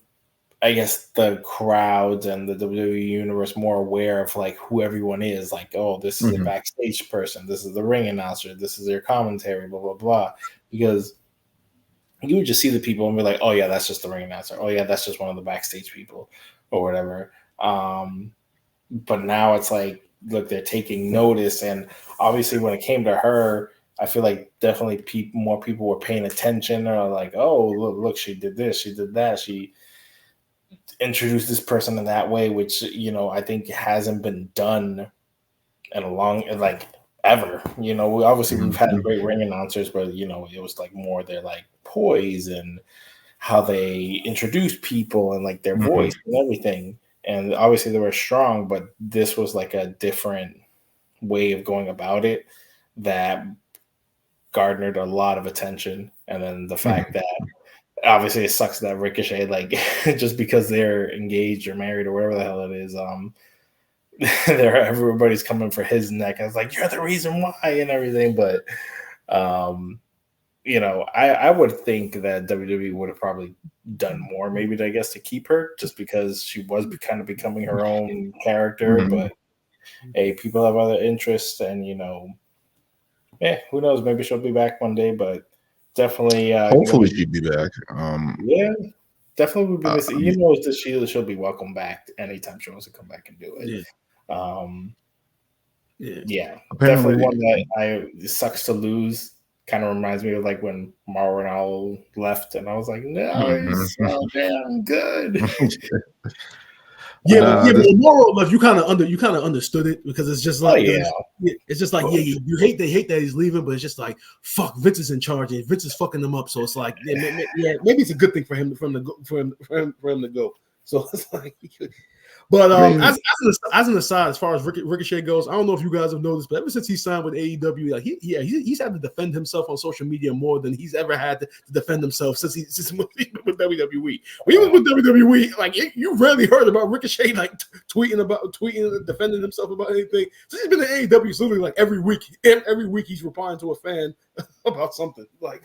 I guess, the crowds and the WWE universe more aware of like who everyone is. Like, oh, this is a backstage person. This is the ring announcer. This is their commentary, blah, blah, blah. Because you would just see the people and be like, oh, yeah, that's just the ring announcer. Oh, yeah, that's just one of the backstage people or whatever. But now it's like, look, they're taking notice. And obviously when it came to her, I feel like definitely more people were paying attention or like, oh, look, she did this, she did that. She introduced this person in that way, which, I think hasn't been done in a long, like ever. We've had great ring announcers, but, it was like more their like poise and how they introduce people and like their voice and everything. And obviously they were strong, but this was like a different way of going about it that garnered a lot of attention. And then the fact that obviously it sucks that Ricochet, like just because they're engaged or married or whatever the hell it is, everybody's coming for his neck. And it's like, you're the reason why and everything. But, I would think that WWE would have probably done more, maybe, I guess, to keep her just because she was kind of becoming her own character. But hey, people have other interests and, who knows? Maybe she'll be back one day, but definitely. Hopefully she'll be back. Yeah, definitely would be missing. She'll be welcome back anytime she wants to come back and do it. Yeah. Definitely one that it sucks to lose. Kind of reminds me of like when Mauro left, and I was like, no, he's so damn good. But Mauro left. You kind of understood it because it's just like it's just like you hate that he's leaving, but it's just like fuck, Vince is in charge and Vince is fucking them up. So it's like maybe it's a good thing for him to go. So it's like. But as an aside, as far as Ricochet goes, I don't know if you guys have noticed, but ever since he signed with AEW, like he's had to defend himself on social media more than he's ever had to defend himself since he's with WWE. When he was with WWE, like you rarely heard about Ricochet like tweeting and defending himself about anything. So he's been in AEW literally like every week. Every week he's replying to a fan about something like.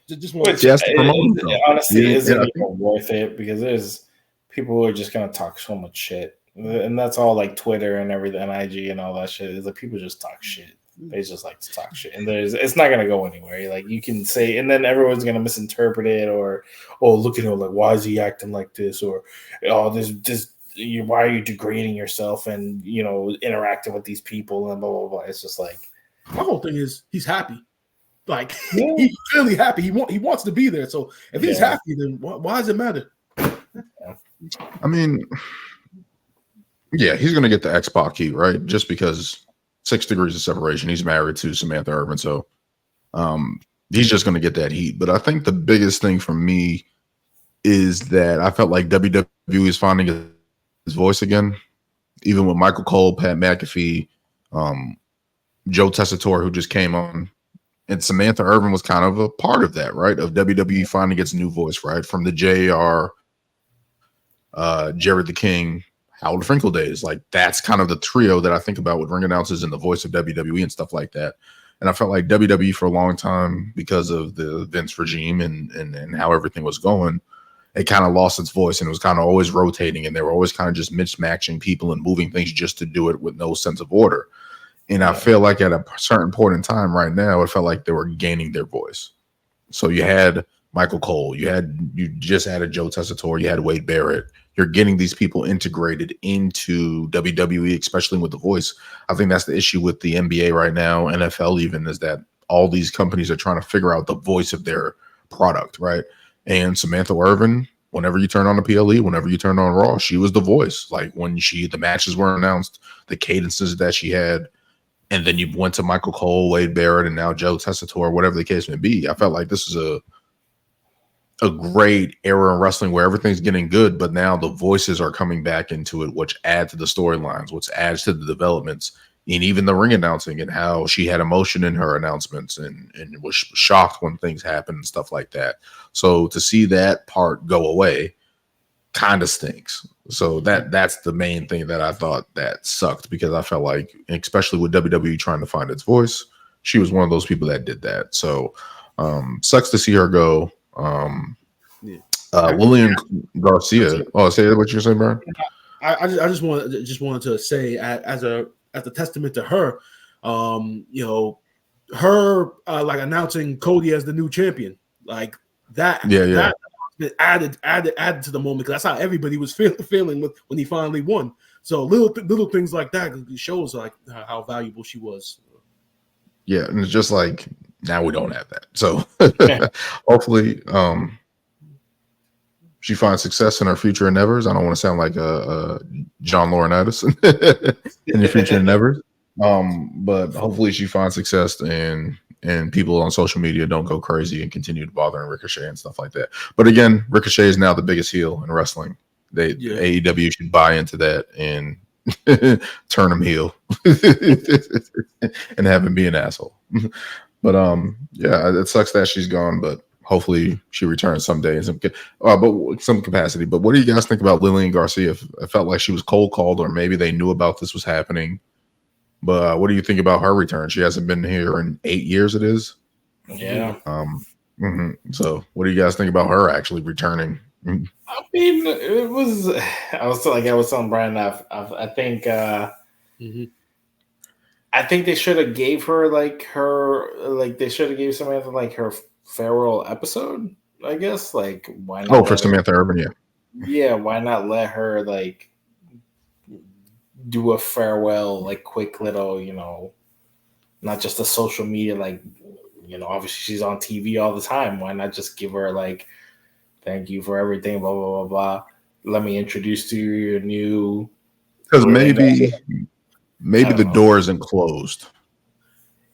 Just honestly, isn't even worth it because there's people who are just gonna talk so much shit, and that's all like Twitter and everything, and IG and all that shit. Is like people just talk shit. They just like to talk shit, and it's not gonna go anywhere. Like you can say, and then everyone's gonna misinterpret it, or look at him like, why is he acting like this, or why are you degrading yourself and interacting with these people and blah blah blah. It's just like my whole thing is he's happy. Like he's really happy. He wants to be there. So if he's happy, then why does it matter? I mean, he's going to get the X-Pac heat, right? Just because 6 degrees of separation. He's married to Samantha Irvin, so he's just going to get that heat. But I think the biggest thing for me is that I felt like WWE is finding his voice again, even with Michael Cole, Pat McAfee, Joe Tessitore, who just came on. And Samantha Irvin was kind of a part of that, right? Of WWE finding its new voice, right? From the JR, Jared the King, Howard Finkel days. Like that's kind of the trio that I think about with ring announcers and the voice of WWE and stuff like that. And I felt like WWE for a long time, because of the Vince regime and how everything was going, it kind of lost its voice and it was kind of always rotating and they were always kind of just mismatching people and moving things just to do it with no sense of order. And I feel like at a certain point in time right now, it felt like they were gaining their voice. So you had Michael Cole, you just added Joe Tessitore, you had Wade Barrett. You're getting these people integrated into WWE, especially with the voice. I think that's the issue with the NBA right now, NFL even, is that all these companies are trying to figure out the voice of their product, right? And Samantha Irvin, whenever you turn on the PLE, whenever you turn on Raw, she was the voice. Like when the matches were announced, the cadences that she had, and then you went to Michael Cole, Wade Barrett, and now Joe Tessitore, whatever the case may be. I felt like this is a great era in wrestling where everything's getting good, but now the voices are coming back into it, which add to the storylines, which adds to the developments, and even the ring announcing and how she had emotion in her announcements and was shocked when things happened and stuff like that. So to see that part go away kind of stinks. So that's the main thing that I thought that sucked, because I felt like, especially with WWE trying to find its voice, she was one of those people that did that. So sucks to see her go. Lillian Garcia. Oh, say what you're saying, Brian. I just wanted to say as a testament to her, her like announcing Cody as the new champion, like that. That added to the moment, because that's how everybody was feeling with when he finally won. So little things like that shows like how valuable she was. Yeah, and it's just like now we don't have that. So hopefully she finds success in her future endeavors. I don't want to sound like a John Laurinaitis in your future endeavors. But hopefully she finds success and people on social media don't go crazy and continue to bother Ricochet and stuff like that. But again, Ricochet is now the biggest heel in wrestling. AEW should buy into that and turn him heel and have him be an asshole. But it sucks that she's gone, but hopefully she returns someday in some capacity. But what do you guys think about Lillian Garcia? I felt like she was cold called, or maybe they knew about this was happening. But what do you think about her return? She hasn't been here in 8 years. It is. Yeah. So what do you guys think about her actually returning? I mean, it was. I was telling Brian. I think. I think they should have gave her they should have gave Samantha like her farewell episode. I guess why not? Oh, for Samantha Irvin, yeah. Yeah, why not let her do a farewell, quick little, not just a social media obviously she's on TV all the time. Why not just give her like, thank you for everything, blah, blah, blah, blah. Let me introduce to you your new. Because maybe the door isn't closed.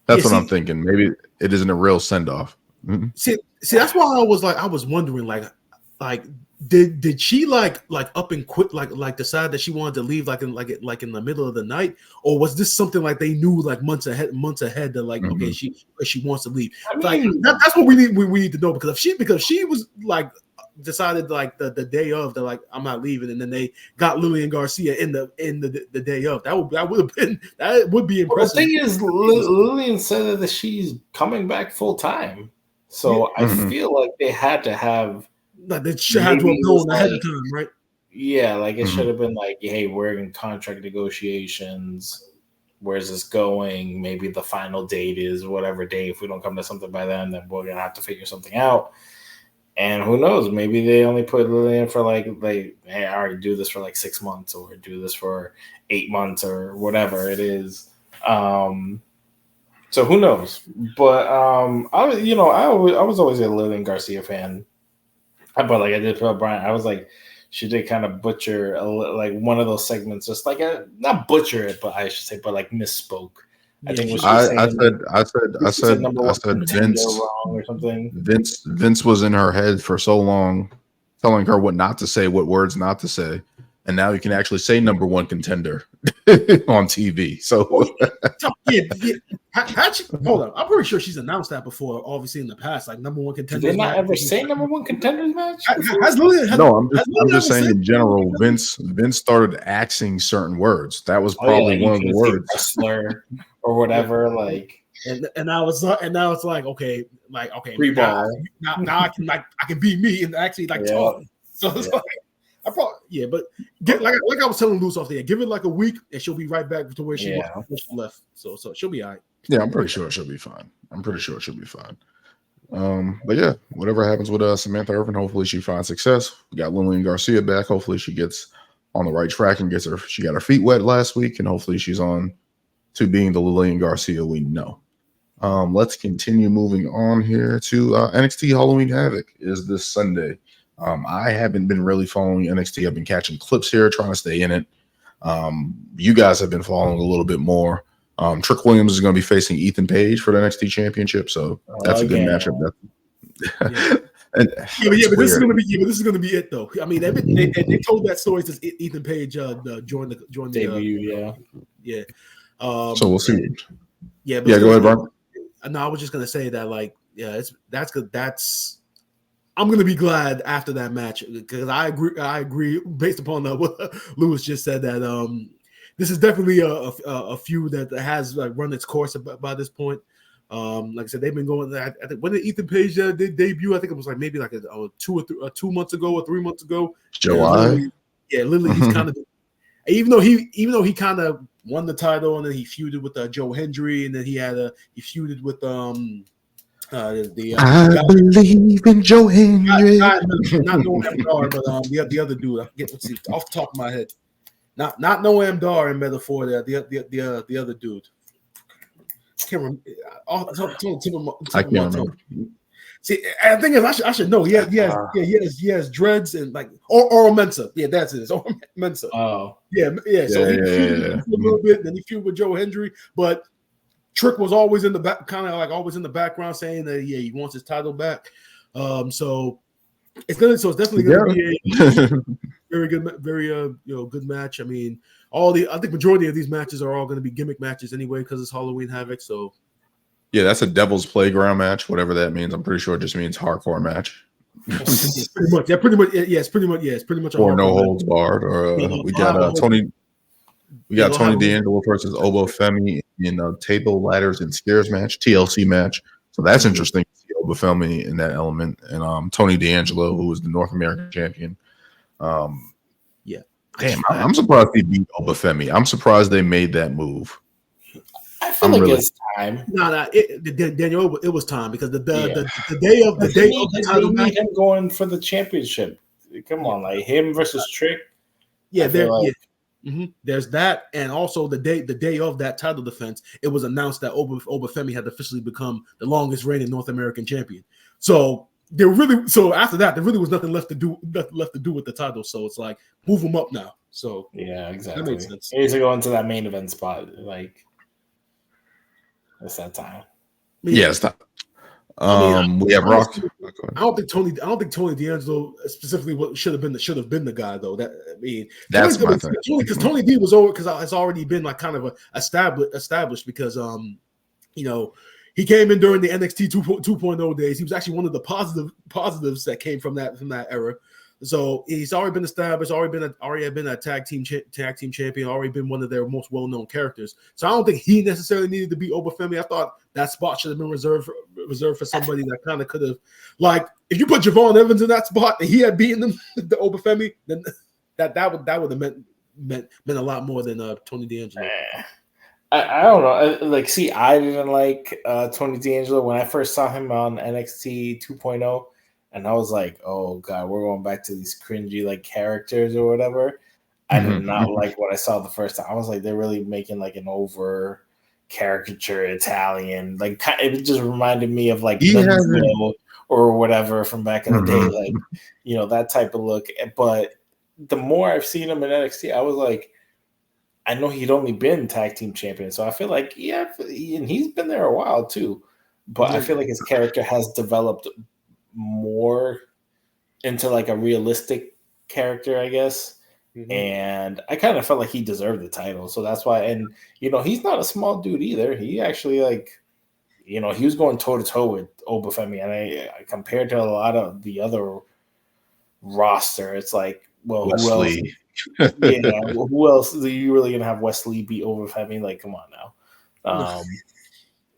That's what I'm thinking. Maybe it isn't a real send off. Mm-hmm. See, that's why I was wondering, like did she like up and quit, like decide that she wanted to leave like in the middle of the night, or was this something like they knew like months ahead that like okay, she wants to leave? That's what we need to know, because if she was like decided like the day of, they're like, I'm not leaving, and then they got Lillian Garcia in the day of, that would be impressive. Well, the thing is, Lillian said that she's coming back full time, so I feel like they had to have. Like they should have to have known ahead of time, right? Yeah, like it should have been like, hey, we're in contract negotiations. Where's this going? Maybe the final date is whatever day. If we don't come to something by then we're gonna have to figure something out. And who knows? Maybe they only put Lillian for like, hey, I already do this for like 6 months, or do this for 8 months, or whatever it is. So who knows? But I was always a Lillian Garcia fan. But like I did for Brian, I was like, she did kind of butcher like one of those segments, just like not butcher it, but I should say, but like misspoke. I think I said Vince wrong or something. Vince was in her head for so long, telling her what not to say, what words not to say, and now you can actually say number one contender on TV. So hold on, I'm pretty sure she's announced that before. Obviously, in the past, like number one contender. Did they not ever say number one contenders match? I'm just saying in general. Vince started axing certain words. That was probably one of the words. Wrestler or whatever, like. And now it's like okay, free ball. Now I can be me and actually like talk. So it's like. But like I was telling Luce off there, give it like a week and she'll be right back to where she was before she left. So she'll be all right. Yeah, I'm pretty sure she'll be fine. But yeah, whatever happens with Samantha Irvin, hopefully she finds success. We got Lillian Garcia back. Hopefully she gets on the right track and she got her feet wet last week, and hopefully she's on to being the Lillian Garcia we know. Let's continue moving on here to NXT Halloween Havoc is this Sunday. I haven't been really following NXT. I've been catching clips here, trying to stay in it. You guys have been following a little bit more. Trick Williams is going to be facing Ethan Page for the NXT Championship, so that's a good matchup. But this is going to be it, though. I mean, they told that story since Ethan Page joined the debut. So we'll see. Go ahead, Bron. No, I was just going to say that, like, that's good. I'm gonna be glad after that match, because I agree based upon what Lewis just said, that this is definitely a feud that has like run its course by this point. Like I said, they've been going. I think when did Ethan Page debut? I think it was like maybe like 2 months ago or 3 months ago. July. Literally, he's kind of even though he kind of won the title, and then he feuded with Joe Hendry, and then he feuded with I believe in Joe Hendry. Not Noam Dar, but the other dude. Let's see, off the top of my head. Not Noam Dar in Metaphor. The other dude. I can't remember. I can't remember. See, and the thing is, I should know. He has dreads and like Oral Mensa. Yeah, that's it. It's Oral Mensa. Oh, yeah. So he feuded a little bit, then he feuded with Joe Hendry, but Trick was always in the back, kind of like always in the background, saying that he wants his title back. So it's definitely gonna be a very good match. I mean, I think majority of these matches are all going to be gimmick matches anyway, because it's Halloween Havoc. So yeah, that's a Devil's Playground match, whatever that means. I'm pretty sure it just means hardcore match. pretty much. It's pretty much. Or no holds barred. Or we got Tony. We got Tony D'Angelo versus Obo Femi in a table, ladders, and stairs match, TLC match. So that's interesting to see Obo Femi in that element. And Tony D'Angelo, who was the North American champion. Damn, I'm surprised they beat Obo Femi. I'm surprised they made that move. I feel like it's time. Daniel, it was time, because the day of the title match, him going for the championship. Come on, like him versus Trick. There's that, and also the day of that title defense, it was announced that Obafemi had officially become the longest reigning North American champion. So after that, there really was nothing left to do with the title. So it's like move him up now. So yeah, exactly. That makes sense. He needs to go into that main event spot. Like it's that time. Yeah, it's time. We have Rock. I don't think Tony D'Angelo specifically should have been the guy though. That's my thing. Because Tony D was over because it's already been like kind of established because he came in during the NXT 2.0 days. He was actually one of the positives that came from that era. So he's already been established, already been a tag team champion, already been one of their most well-known characters. So I don't think he necessarily needed to be Obafemi. I thought that spot should have been reserved for somebody that kind of could have, like, if you put Javon Evans in that spot and he had beaten them, the Obafemi, then that would have meant a lot more than Tony D'Angelo. I don't know. I didn't like Tony D'Angelo when I first saw him on NXT 2.0. And I was like, oh, God, we're going back to these cringy, like, characters or whatever. I did not like what I saw the first time. I was like, they're really making, like, an over caricature Italian. Like, it just reminded me of, like, or whatever from back in the day. Like, that type of look. But the more I've seen him in NXT, I was like, I know he'd only been tag team champion. So I feel like, yeah, and he's been there a while, too. But I feel like his character has developed more into like a realistic character, I guess. And I kind of felt like he deserved the title. So that's why, and he's not a small dude either. He actually he was going toe to toe with Obafemi, and I compared to a lot of the other roster, it's like, well, Wesley. Who else are you really gonna have Wesley beat Obafemi? Like, come on now.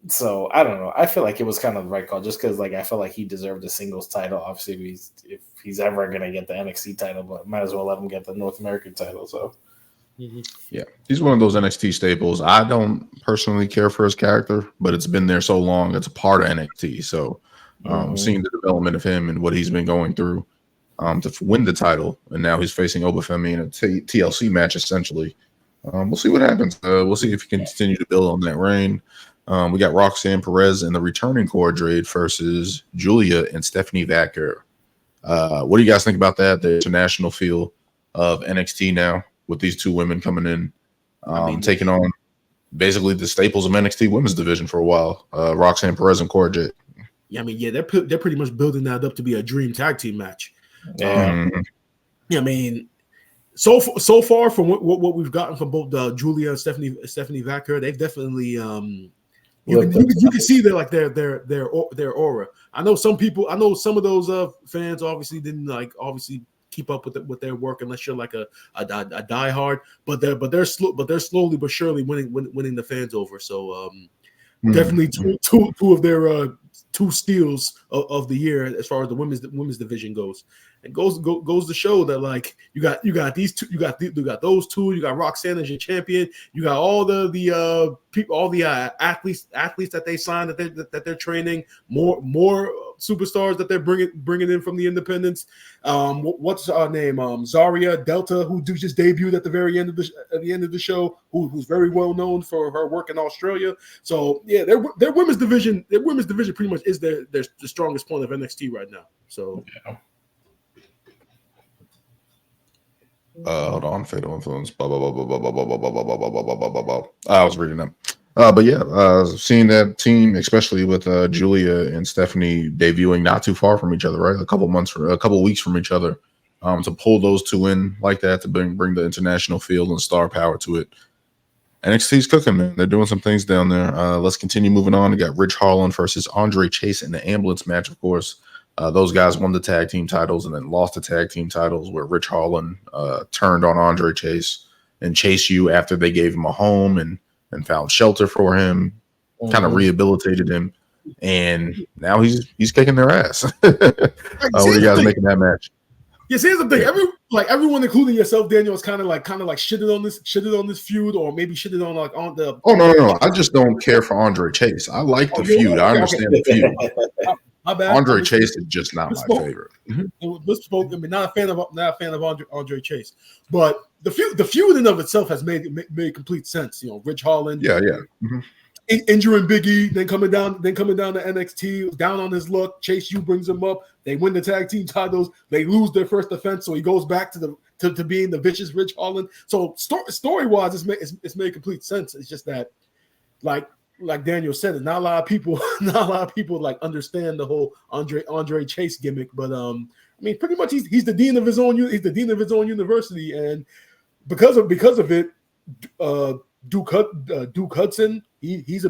So I don't know. I feel like it was kind of the right call, just because I felt like he deserved a singles title. Obviously, if he's ever gonna get the NXT title, but might as well let him get the North American title. So yeah, he's one of those NXT staples. I don't personally care for his character, but it's been there so long; it's a part of NXT. So seeing the development of him and what he's been going through to win the title, and now he's facing Obafemi in a TLC match, essentially. We'll see what happens. We'll see if he can continue to build on that reign. We got Roxanne Perez and the returning Cordray versus Julia and Stephanie Vacker. What do you guys think about that? The international feel of NXT now with these two women coming in, taking on basically the staples of NXT women's division for a while. Roxanne Perez and Cordray. Yeah, they're pretty much building that up to be a dream tag team match. So far from what we've gotten from both Julia and Stephanie Vacker, they've definitely you can see their aura. I know some of those fans obviously didn't keep up with their work unless you're like a diehard, but they're slowly but surely winning the fans over. So definitely two of their two steals of the year as far as the women's division goes. It goes to show that you got these two, you got those two, you got Roxanne as your champion, you got all the people, all the athletes that they signed that they're training, more superstars that they're bringing in from the independents. What's her name? Zaria Delta, who just debuted at the end of the show, who's very well known for her work in Australia. So yeah, their women's division pretty much is the strongest point of NXT right now. So yeah. Hold on, Fatal Influence. I was reading them. But yeah, seeing that team, especially with Julia and Stephanie debuting not too far from each other, right? A couple weeks from each other, to pull those two in like that, to bring the international feel and star power to it. NXT's cooking, man. They're doing some things down there. Let's continue moving on. We got Rich Harlan versus Andre Chase in the ambulance match, of course. Those guys won the tag team titles and then lost the tag team titles, where Rich Harlan turned on Andre Chase and Chase U after they gave him a home and found shelter for him, kind of rehabilitated him, and now he's kicking their ass. What are you guys making that match? Yeah, see, here's the thing. Everyone, including yourself, Daniel, is kind of like shitted on this feud, or maybe shitted on on the. Oh no! I just don't care for Andre Chase. I like the feud. I understand the feud. My bad. Andre Chase is just not my favorite. Misspoke. I mean, not a fan of Andre Chase, but the feud in of itself has made complete sense. You know, Rich Holland, injuring Big E, then coming down to NXT, down on his luck. Chase U brings him up. They win the tag team titles. They lose their first defense, so he goes back to being the vicious Rich Holland. So story wise, it's made complete sense. It's just that, like Daniel said, not a lot of people like understand the whole Andre Chase gimmick. But I mean, pretty much he's the dean of his own. He's the dean of his own university, and because of it, Duke Hudson, he's a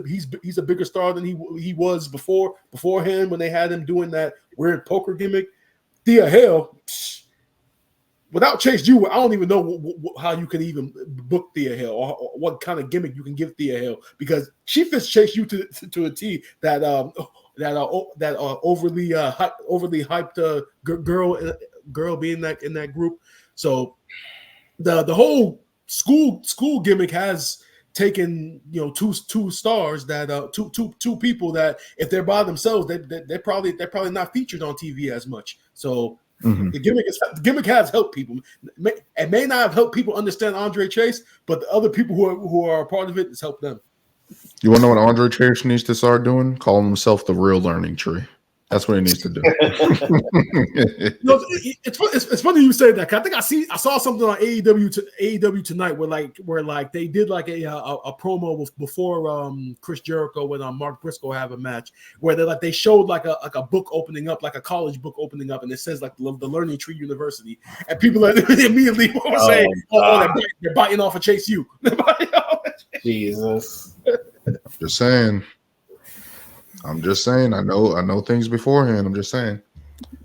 bigger star than he was beforehand when they had him doing that weird poker gimmick. Thea Hale. Without Chase U, I don't even know how you can even book Thea Hale or what kind of gimmick you can give Thea Hale, because she fits Chase U to a T. That overly hyped girl being in that group. So the whole school gimmick has taken two stars that two people that if they're by themselves they're probably not featured on TV as much. So. Mm-hmm. The gimmick has helped people. It may not have helped people understand Andre Chase, but the other people who are a part of it has helped them. You want to know what Andre Chase needs to start doing? Calling himself the real learning tree. That's what he needs to do. It's funny you say that. I think I saw something on AEW tonight where they did like a promo before Chris Jericho and Mark Briscoe have a match where they showed like a book opening up, like a college book opening up, and it says like the Learning Tree University, and people immediately were saying, they're biting off of Chase U. Jesus. I'm just saying. I know things beforehand. I'm just saying.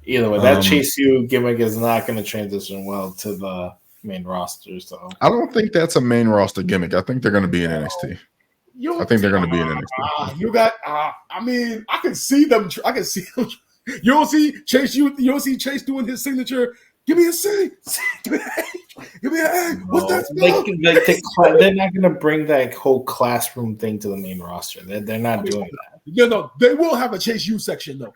Either way, that Chase U gimmick is not going to transition well to the main roster. So I don't think that's a main roster gimmick. I think they're going to be in NXT. I think they're going to be in NXT. You got. I mean, I can see them. You don't see Chase. You don't see Chase doing his signature. Give me a C. Give me an A. What's that? They're not going to bring that whole classroom thing to the main roster. They're not doing that. No, they will have a Chase U section though.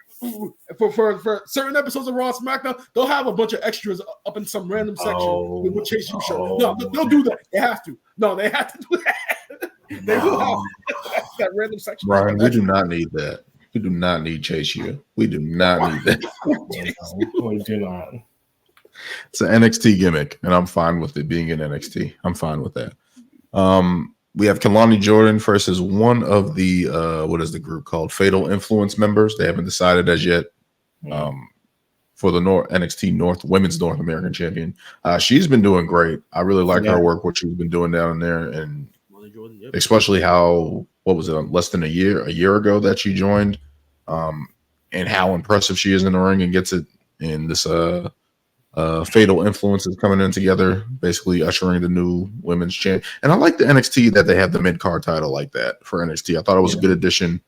For certain episodes of Raw and SmackDown, they'll have a bunch of extras up in some random section with Chase U show. No, they'll do that. They have to. No, they have to do that. They will have that random section. Brian, we do not need that. We do not need Chase U. We do not need that. We do not. It's an NXT gimmick, and I'm fine with it being in NXT. I'm fine with that. We have Kelani Jordan versus one of the what is the group called? Fatal Influence members. They haven't decided as yet. For the NXT Women's North American Champion. She's been doing great. I really like her work, what she's been doing down there, and especially how less than a year ago that she joined, and how impressive she is in the ring and gets it in this Fatal Influences coming in together, basically ushering the new women's champ. And I like the NXT that they have the mid-card title like that for NXT. I thought it was a good addition,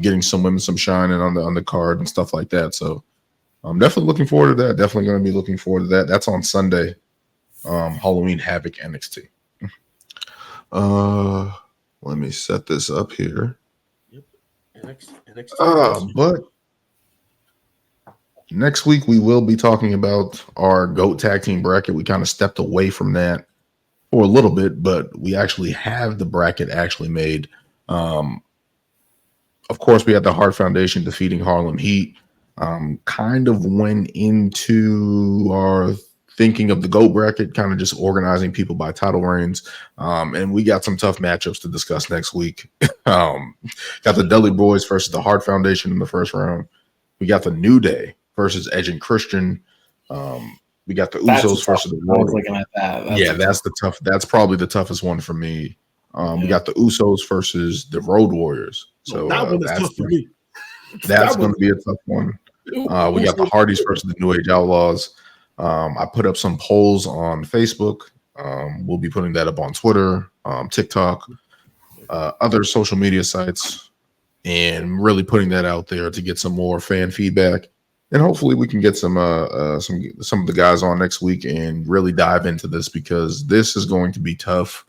getting some women some shine on the card and stuff like that. So I'm definitely looking forward to that. Definitely going to be looking forward to that. That's on Sunday, Halloween Havoc NXT. Let me set this up here. Yep. NXT. But next week, we will be talking about our GOAT tag team bracket. We kind of stepped away from that for a little bit, but we actually have the bracket actually made. Of course, we had the Hart Foundation defeating Harlem Heat. Kind of went into our thinking of the GOAT bracket, kind of just organizing people by title reigns. And we got some tough matchups to discuss next week. Got the Dudley Boys versus the Hart Foundation in the first round. We got the New Day versus Edge and Christian. We got the Usos versus the Rollins. Looking at that. That's probably the toughest one for me. We got the Usos versus the Road Warriors. So that one is tough for me. That's going to be a tough one. We got the Hardys versus the New Age Outlaws. I put up some polls on Facebook. We'll be putting that up on Twitter, TikTok, other social media sites, and really putting that out there to get some more fan feedback. And hopefully we can get some of the guys on next week and really dive into this, because this is going to be tough,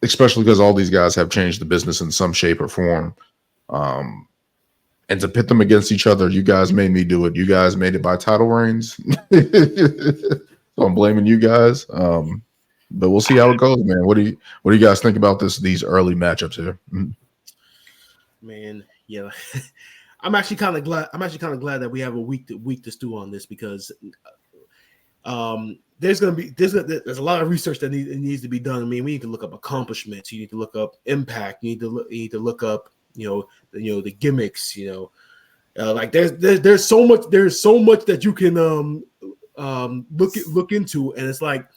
especially because all these guys have changed the business in some shape or form. And to pit them against each other, you guys made me do it. You guys made it by title reigns. So I'm blaming you guys. But we'll see how it goes, man. What do you guys think about these early matchups here? Man, yeah. I'm actually kind of glad that we have a week to stew on this, because there's a lot of research that needs to be done. I mean, we need to look up accomplishments. You need to look up impact. You need to look up the gimmicks. Like there's so much that you can look into, and it's like,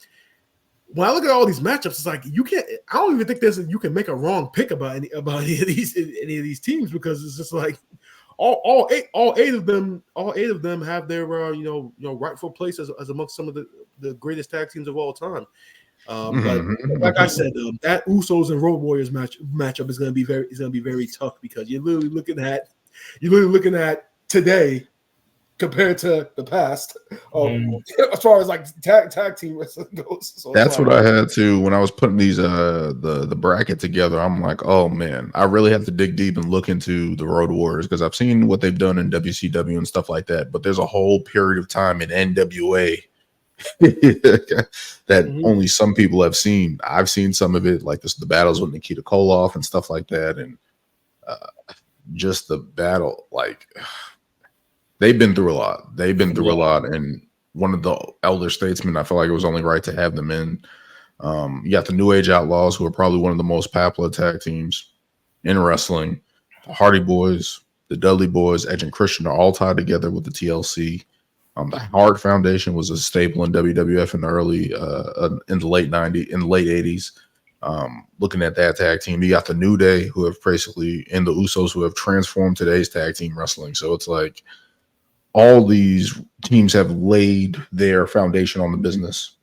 when I look at all these matchups, it's like I don't even think you can make a wrong pick about any of these teams, because it's just like all eight of them have their rightful place as amongst some of the greatest tag teams of all time. But like I said, that Usos and Road Warriors matchup is going to be very tough, because you're literally looking at today compared to the past, as far as like tag team wrestling goes. So that's what I had to when I was putting these the bracket together. I'm like, oh man, I really have to dig deep and look into the Road Warriors, because I've seen what they've done in WCW and stuff like that. But there's a whole period of time in NWA that only some people have seen. I've seen some of it, like the battles with Nikita Koloff and stuff like that, and just the battle, like. They've been through a lot. And one of the elder statesmen, I feel like it was only right to have them in. You got the New Age Outlaws, who are probably one of the most popular tag teams in wrestling. The Hardy Boys, the Dudley Boys, Edge and Christian are all tied together with the TLC. The Hard Foundation was a staple in WWF in the late 90s, in the late 80s. Looking at that tag team, you got the New Day, who have basically, and the Usos, who have transformed today's tag team wrestling. So it's like, all these teams have laid their foundation on the business,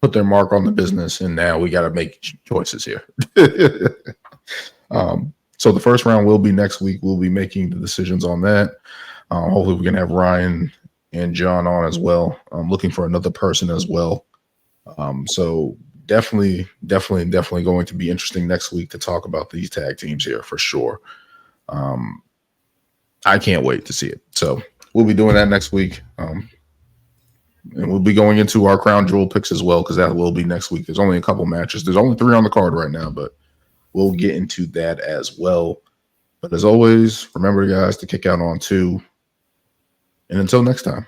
put their mark on the business, and now we got to make choices here. So the first round will be next week. We'll be making the decisions on that. Hopefully we can have Ryan and John on as well. I'm looking for another person as well. So definitely going to be interesting next week to talk about these tag teams here for sure. I can't wait to see it. So we'll be doing that next week. And we'll be going into our crown jewel picks as well, because that will be next week. There's only a couple matches. There's only 3 on the card right now, but we'll get into that as well. But as always, remember, guys, to kick out on 2. And until next time.